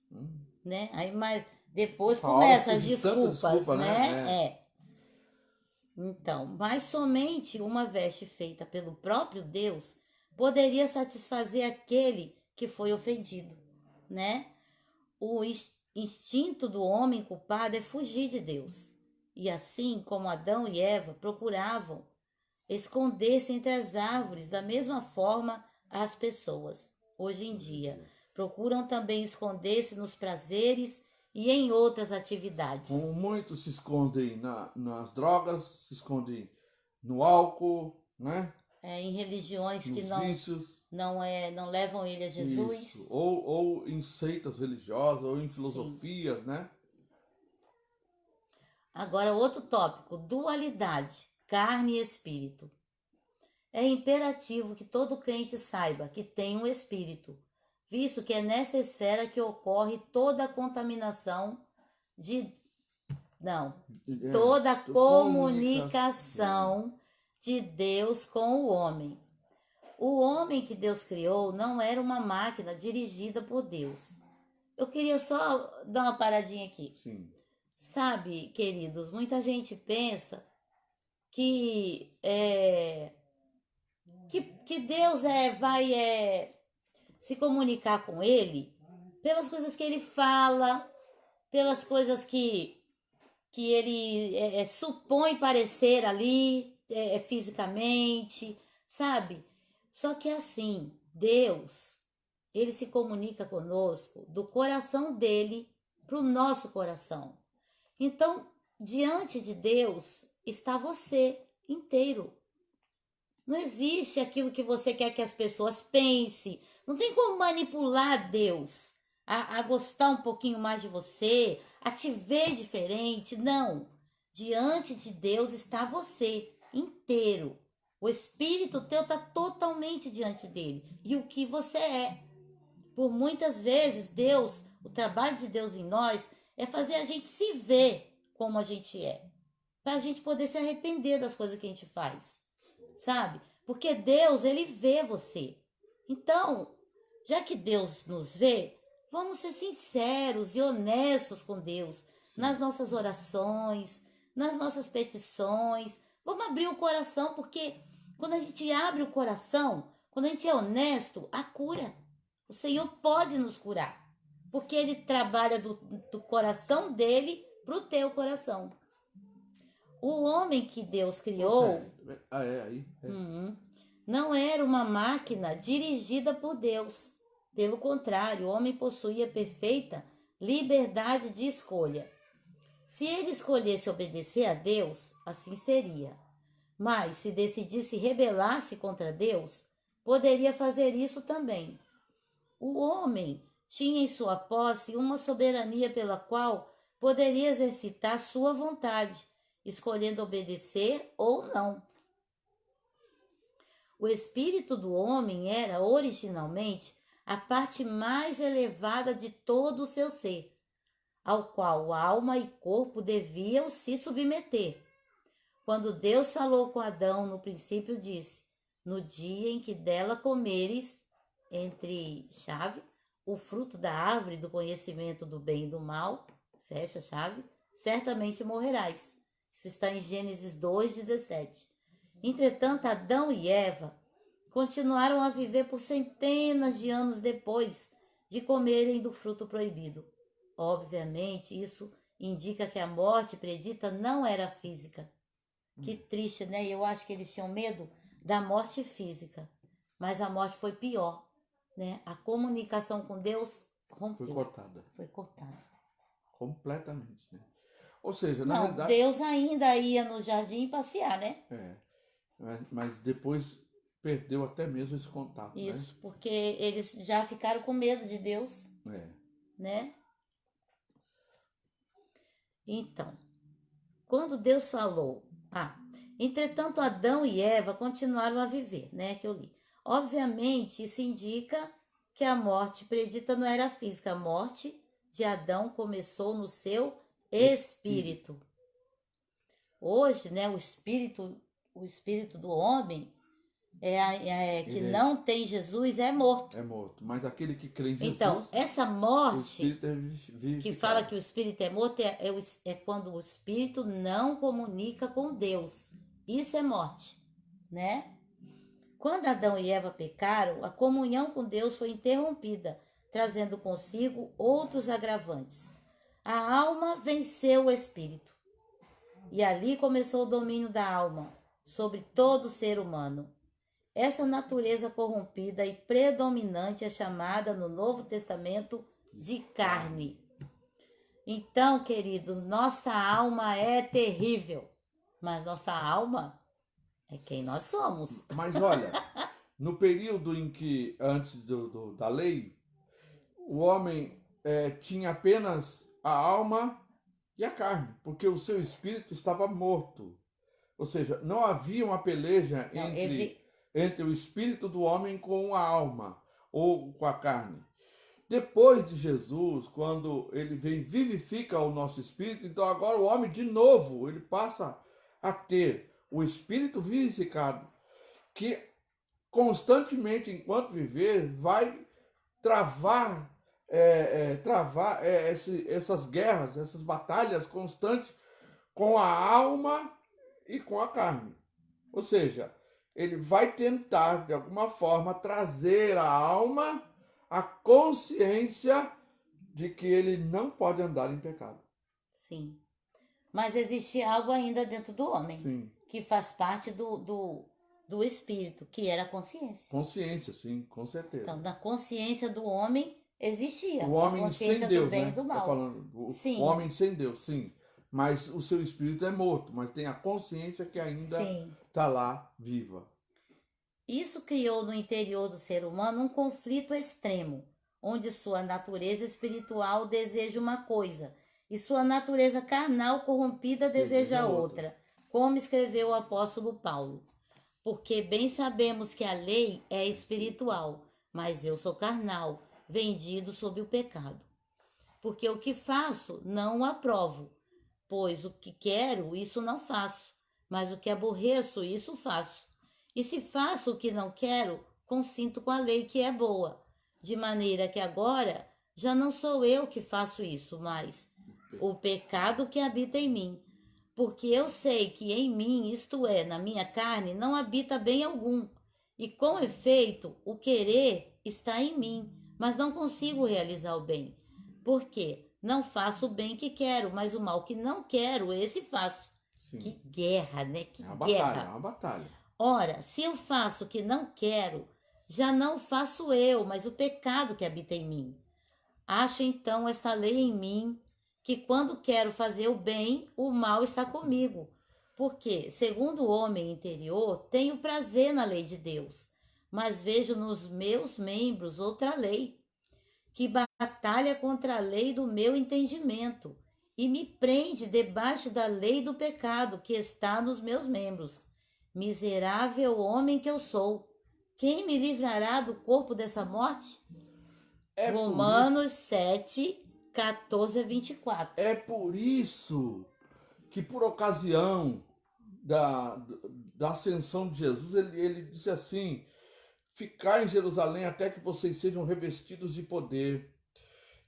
Né? Aí, mas depois começa as desculpas, né? Então, mas somente uma veste feita pelo próprio Deus poderia satisfazer aquele que foi ofendido, né? O instinto do homem culpado é fugir de Deus. E assim como Adão e Eva procuravam esconder-se entre as árvores, da mesma forma as pessoas, hoje em dia, procuram também esconder-se nos prazeres e em outras atividades. Como muitos se escondem nas drogas, se escondem no álcool, né? Em religiões que Nos não, vícios. não levam ele a Jesus. Isso. Ou em seitas religiosas, ou em Sim. filosofias, né? Agora, outro tópico: dualidade, carne e espírito. É imperativo que todo crente saiba que tem um espírito, visto que é nesta esfera que ocorre toda a contaminação de. Não, toda a comunicação de Deus com o homem. O homem que Deus criou não era uma máquina dirigida por Deus. Eu queria só dar uma paradinha aqui. Sim. Sabe, queridos, muita gente pensa que Deus vai se comunicar com ele pelas coisas que ele fala, pelas coisas que ele supõe parecer ali fisicamente, sabe? Só que assim, Deus, ele se comunica conosco do coração dele para o nosso coração. Então, diante de Deus está você inteiro. Não existe aquilo que você quer que as pessoas pensem. Não tem como manipular Deus a gostar um pouquinho mais de você, a te ver diferente. Não. Diante de Deus está você inteiro. O espírito teu está totalmente diante dele. E o que você é. Por muitas vezes, Deus, o trabalho de Deus em nós é fazer a gente se ver como a gente é. Para a gente poder se arrepender das coisas que a gente faz. Sabe? Porque Deus, ele vê você. Então, já que Deus nos vê, vamos ser sinceros e honestos com Deus. Sim. Nas nossas orações, nas nossas petições. Vamos abrir o coração, porque quando a gente abre o coração, quando a gente é honesto, a cura. O Senhor pode nos curar. Porque ele trabalha do coração dele para o teu coração. O homem que Deus criou não era uma máquina dirigida por Deus. Pelo contrário, o homem possuía perfeita liberdade de escolha. Se ele escolhesse obedecer a Deus, assim seria. Mas se decidisse rebelar-se contra Deus, poderia fazer isso também. O homem tinha em sua posse uma soberania pela qual poderia exercitar sua vontade, escolhendo obedecer ou não. O espírito do homem era, originalmente, a parte mais elevada de todo o seu ser, ao qual alma e corpo deviam se submeter. Quando Deus falou com Adão, no princípio disse: no dia em que dela comeres, entre chave, o fruto da árvore do conhecimento do bem e do mal, fecha chave, certamente morrerás. Isso está em Gênesis 2:17. Entretanto, Adão e Eva continuaram a viver por centenas de anos depois de comerem do fruto proibido. Obviamente, isso indica que a morte predita não era física. Que triste, né? Eu acho que eles tinham medo da morte física, mas a morte foi pior, né? A comunicação com Deus rompeu. Foi cortada. Completamente, né? Ou seja, na não, realidade... Deus ainda ia no jardim passear, né? Mas depois perdeu até mesmo esse contato, Isso, né? porque eles já ficaram com medo de Deus, né? Então, quando Deus falou... entretanto, Adão e Eva continuaram a viver, né? Que eu li. Obviamente, isso indica que a morte predita não era física. A morte de Adão começou no seu espírito. Hoje, né? O espírito do homem que não tem Jesus é morto. É morto. Mas aquele que crê em Jesus... Então, essa morte, o espírito é vivificado. Que fala que o espírito é morto, é quando o espírito não comunica com Deus. Isso é morte, né? Quando Adão e Eva pecaram, a comunhão com Deus foi interrompida, trazendo consigo outros agravantes. A alma venceu o espírito. E ali começou o domínio da alma sobre todo ser humano. Essa natureza corrompida e predominante é chamada no Novo Testamento de carne. Então, queridos, nossa alma é terrível, mas nossa alma é quem nós somos. Mas olha, no período em que, antes da lei, o homem tinha apenas a alma e a carne, porque o seu espírito estava morto. Ou seja, não havia uma peleja Não, entre o espírito do homem com a alma ou com a carne. Depois de Jesus, quando ele vem vivifica o nosso espírito, então agora o homem de novo, ele passa a ter o espírito vivificado, que constantemente, enquanto viver, vai travar essas guerras, essas batalhas constantes com a alma e com a carne. Ou seja, ele vai tentar, de alguma forma, trazer à alma a consciência de que ele não pode andar em pecado. sim. Mas existe algo ainda dentro do homem, Sim. que faz parte do espírito, que era a consciência. Consciência, sim, com certeza. Então, na consciência do homem existia O a homem consciência sem Deus, do bem né? e do Tá mal. falando, o Sim, homem sem Deus, sim. Mas o seu espírito é morto, mas tem a consciência que ainda sim. está lá viva. Isso criou no interior do ser humano um conflito extremo, onde sua natureza espiritual deseja uma coisa e sua natureza carnal corrompida deseja outra, como escreveu o apóstolo Paulo. Porque bem sabemos que a lei é espiritual, mas eu sou carnal, vendido sob o pecado. Porque o que faço não o aprovo, pois o que quero, isso não faço, mas o que aborreço, isso faço. E se faço o que não quero, consinto com a lei que é boa, de maneira que agora já não sou eu que faço isso, mas o pecado que habita em mim. Porque eu sei que em mim, isto é, na minha carne, não habita bem algum. E com efeito, o querer está em mim, mas não consigo realizar o bem. Porque não faço o bem que quero, mas o mal que não quero, esse faço. Sim. Que guerra, né? Que É uma guerra. batalha, é uma batalha. Ora, se eu faço o que não quero, já não faço eu, mas o pecado que habita em mim. Acho então esta lei em mim, que quando quero fazer o bem, o mal está comigo. Porque, segundo o homem interior, tenho prazer na lei de Deus, mas vejo nos meus membros outra lei, que batalha contra a lei do meu entendimento e me prende debaixo da lei do pecado que está nos meus membros. Miserável homem que eu sou, quem me livrará do corpo dessa morte? Romanos 7, 14 a 24. É por isso que, por ocasião da ascensão de Jesus, ele disse assim: ficar em Jerusalém até que vocês sejam revestidos de poder.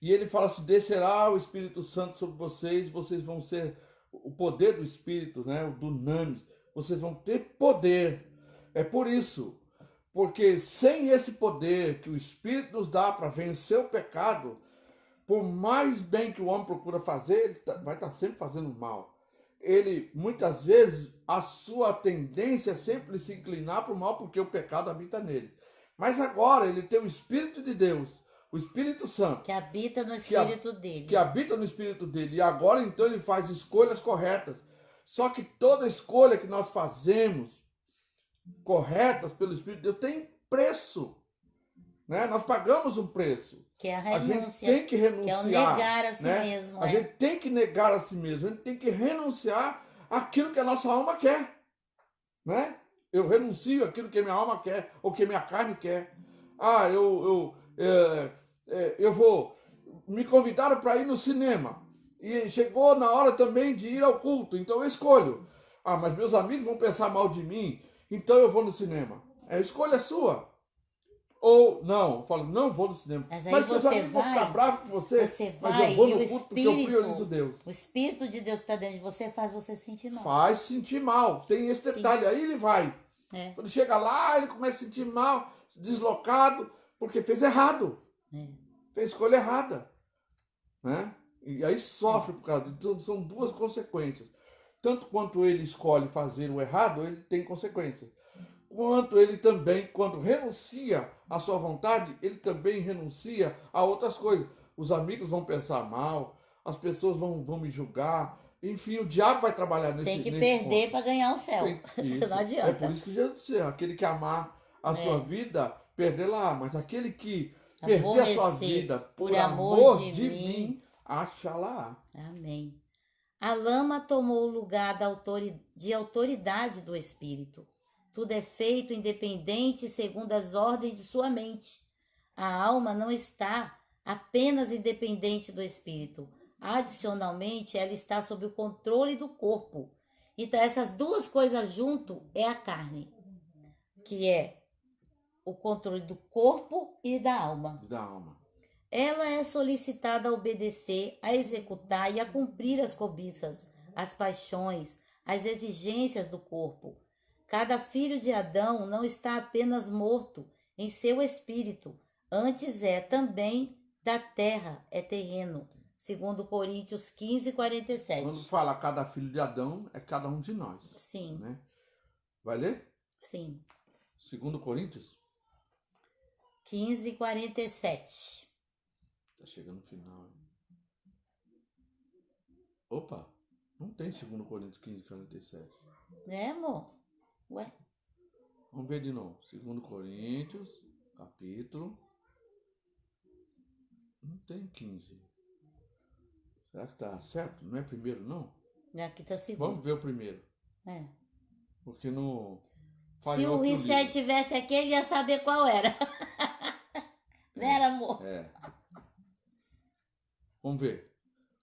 E ele fala assim: descerá o Espírito Santo sobre vocês, vocês vão ser o poder do Espírito, né? O dunamis, vocês vão ter poder. É por isso, porque sem esse poder que o Espírito nos dá para vencer o pecado, por mais bem que o homem procura fazer, ele vai estar sempre fazendo mal. Ele, muitas vezes, a sua tendência é sempre se inclinar para o mal, porque o pecado habita nele. Mas agora ele tem o Espírito de Deus, o Espírito Santo, que habita no espírito dele. Que habita no espírito dele. E agora então ele faz escolhas corretas. Só que toda escolha que nós fazemos corretas pelo Espírito de Deus tem preço. Né? Nós pagamos um preço. Que é a renúncia. A gente tem que renunciar. Que é o negar a si né? mesmo. A gente tem que negar a si mesmo. A gente tem que renunciar àquilo que a nossa alma quer. Né? Eu renuncio àquilo que a minha alma quer, ou que a minha carne quer. Ah, eu vou... Me convidaram para ir no cinema. E chegou na hora também de ir ao culto. Então eu escolho. Ah, mas meus amigos vão pensar mal de mim. Então eu vou no cinema. É escolha sua. Ou não, eu falo, não vou no cinema. Mas seus amigos vão ficar bravos com você. Mas eu vou no culto porque eu priorizo Deus. O Espírito de Deus que está dentro de você faz você sentir mal. Faz sentir mal. Tem esse detalhe. Sim. Aí ele vai. Quando chega lá, ele começa a sentir mal, deslocado, porque fez errado. Fez escolha errada. Né? E aí sofre por causa disso. São duas consequências. Tanto quanto ele escolhe fazer o errado, ele tem consequências. Quanto ele também, quando renuncia à sua vontade, ele também renuncia a outras coisas. Os amigos vão pensar mal, as pessoas vão me julgar. Enfim, o diabo vai trabalhar nesse Tem que nesse perder ponto. para ganhar o céu. Isso. Não É adianta. por isso que Jesus disse, aquele que amar a sua vida, perder lá. Mas aquele que perder a sua Aborrecer vida por amor de mim. mim, acha lá. Amém. A lama tomou o lugar de autoridade do Espírito. Tudo é feito independente segundo as ordens de sua mente. A alma não está apenas independente do Espírito. Adicionalmente, ela está sob o controle do corpo. Então, essas duas coisas junto é a carne, que é o controle do corpo e da alma. Da alma. Ela é solicitada a obedecer, a executar e a cumprir as cobiças, as paixões, as exigências do corpo. Cada filho de Adão não está apenas morto em seu espírito, antes é também da terra, é terreno. Segundo Coríntios 15, 47. Quando fala cada filho de Adão, é cada um de nós. Sim, Né? Vai ler? sim. 2 Coríntios? 15, 47. Tá chegando no final. Opa, não tem 2 Coríntios 15, 47. Né, amor? Ué? Vamos ver de novo. 2 Coríntios, capítulo. Não tem 15. Será que tá certo? Não é primeiro, não? Aqui tá segundo. Vamos ver o primeiro. É. Porque no... Se o Risset tivesse aqui, ele ia saber qual era. Não era, amor? É. Vamos ver.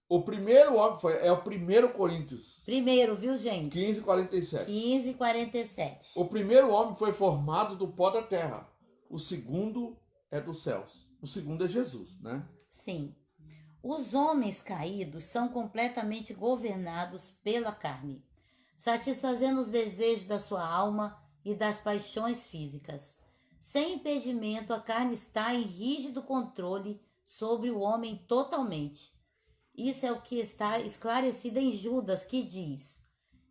O primeiro homem é o 1 Coríntios. Primeiro, viu, gente? 15, 47. 15, 47. O primeiro homem foi formado do pó da terra. O segundo é dos céus. O segundo é Jesus, né? Sim. Os homens caídos são completamente governados pela carne, satisfazendo os desejos da sua alma e das paixões físicas. Sem impedimento, a carne está em rígido controle sobre o homem totalmente. Isso é o que está esclarecido em Judas, que diz: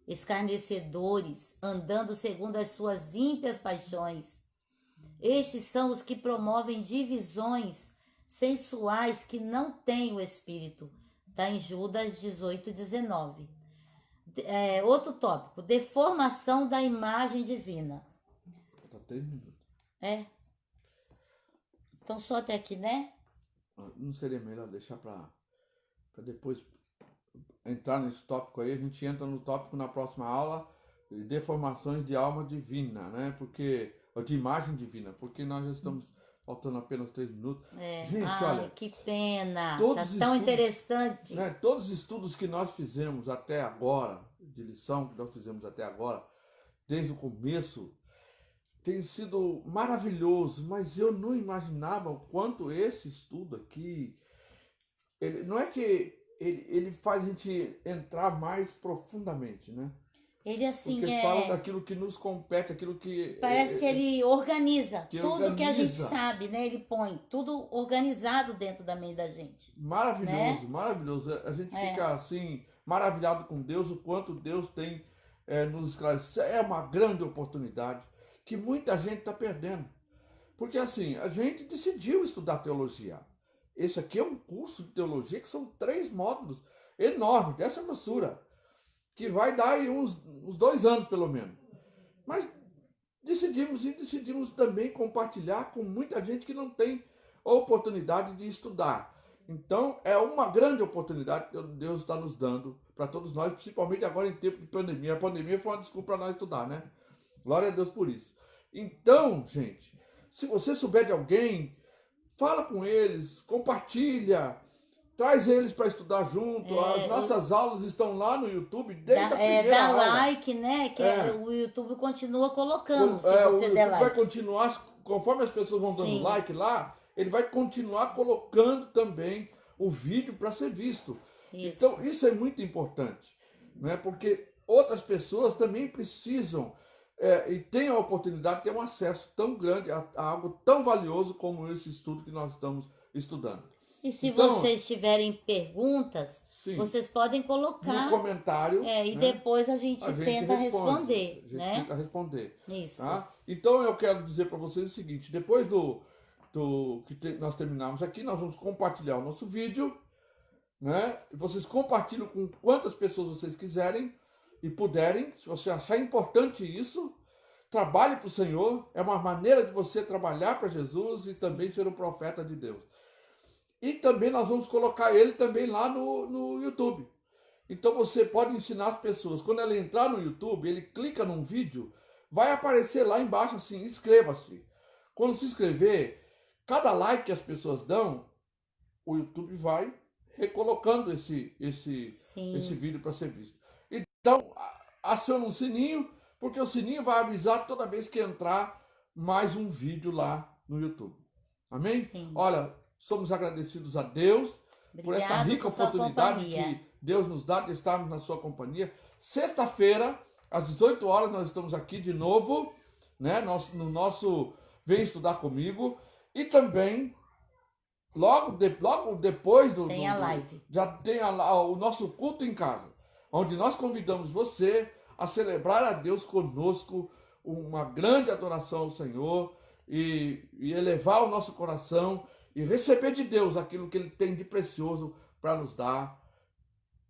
escarnecedores, andando segundo as suas ímpias paixões. Estes são os que promovem divisões sensuais que não têm o Espírito. Está em Judas 18, 19. Outro tópico, deformação da imagem divina. Tá 3 minutos. É. Então só até aqui, né? Não seria melhor deixar para depois entrar nesse tópico aí? A gente entra no tópico na próxima aula, deformações de alma divina, né? Porque, ou de imagem divina, porque nós já estamos faltando apenas 3 minutos. Gente, olha, que pena. todos Tá os tão estudos, interessante. né, todos os estudos que nós fizemos até agora, de lição que nós fizemos até agora, desde o começo, tem sido maravilhoso, mas eu não imaginava o quanto esse estudo aqui, não é que ele faz a gente entrar mais profundamente, né? Ele assim Porque fala daquilo que nos compete, aquilo que... Parece que ele organiza que tudo que a gente organiza. sabe, né? Ele põe tudo organizado dentro da mente da gente. Maravilhoso, né? maravilhoso. A gente fica assim, maravilhado com Deus, o quanto Deus tem nos esclarecido. É uma grande oportunidade que muita gente está perdendo. Porque assim, a gente decidiu estudar teologia. Esse aqui é um curso de teologia que são 3 módulos enormes, dessa grossura, que vai dar aí uns 2 anos pelo menos. Mas decidimos também compartilhar com muita gente que não tem a oportunidade de estudar. Então, é uma grande oportunidade que Deus está nos dando para todos nós, principalmente agora em tempo de pandemia. A pandemia foi uma desculpa para nós estudar, né? Glória a Deus por isso. Então, gente, se você souber de alguém, fala com eles, compartilha, traz eles para estudar junto. As nossas aulas estão lá no YouTube desde a primeira dá aula. like, né? Que o YouTube continua colocando, se você der like. Vai continuar, conforme as pessoas vão dando Sim. like lá, ele vai continuar colocando também o vídeo para ser visto. Isso. Então, isso é muito importante, né? Porque outras pessoas também precisam e têm a oportunidade de ter um acesso tão grande a algo tão valioso como esse estudo que nós estamos estudando. E se Então, vocês tiverem perguntas, sim, vocês podem colocar no comentário. e né? depois a gente tenta responder. A gente né? tenta responder. Isso. Tá? Então eu quero dizer para vocês o seguinte: depois do que nós terminarmos aqui, nós vamos compartilhar o nosso vídeo né? Vocês compartilham com quantas pessoas vocês quiserem e puderem. Se você achar importante isso, trabalhe para o Senhor. É uma maneira de você trabalhar para Jesus e também ser um profeta de Deus. E também nós vamos colocar ele também lá no YouTube. Então você pode ensinar as pessoas. Quando ela entrar no YouTube, ele clica num vídeo, vai aparecer lá embaixo assim, inscreva-se. Quando se inscrever, cada like que as pessoas dão, o YouTube vai recolocando esse Sim. vídeo para ser visto. Então, aciona um sininho, porque o sininho vai avisar toda vez que entrar mais um vídeo lá no YouTube. Amém? Sim. Olha, somos agradecidos a Deus por esta Obrigado rica por sua oportunidade companhia. que Deus nos dá de estarmos na sua companhia. Sexta-feira, às 18 horas, nós estamos aqui de novo, né? No nosso Vem Estudar Comigo. E também, logo depois Tem a live. já tem o nosso culto em casa, onde nós convidamos você a celebrar a Deus conosco, uma grande adoração ao Senhor e elevar o nosso coração e receber de Deus aquilo que Ele tem de precioso para nos dar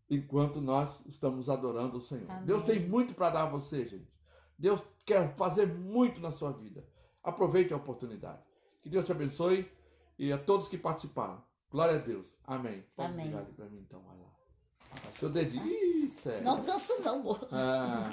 enquanto nós estamos adorando o Senhor. Amém. Deus tem muito para dar a você, gente. Deus quer fazer muito na sua vida. Aproveite a oportunidade. Que Deus te abençoe e a todos que participaram. Glória a Deus. Amém. Pode Amém. desligar ali para mim então. Vai lá. Seu dedinho. Isso é. Não canso não, amor. Ah.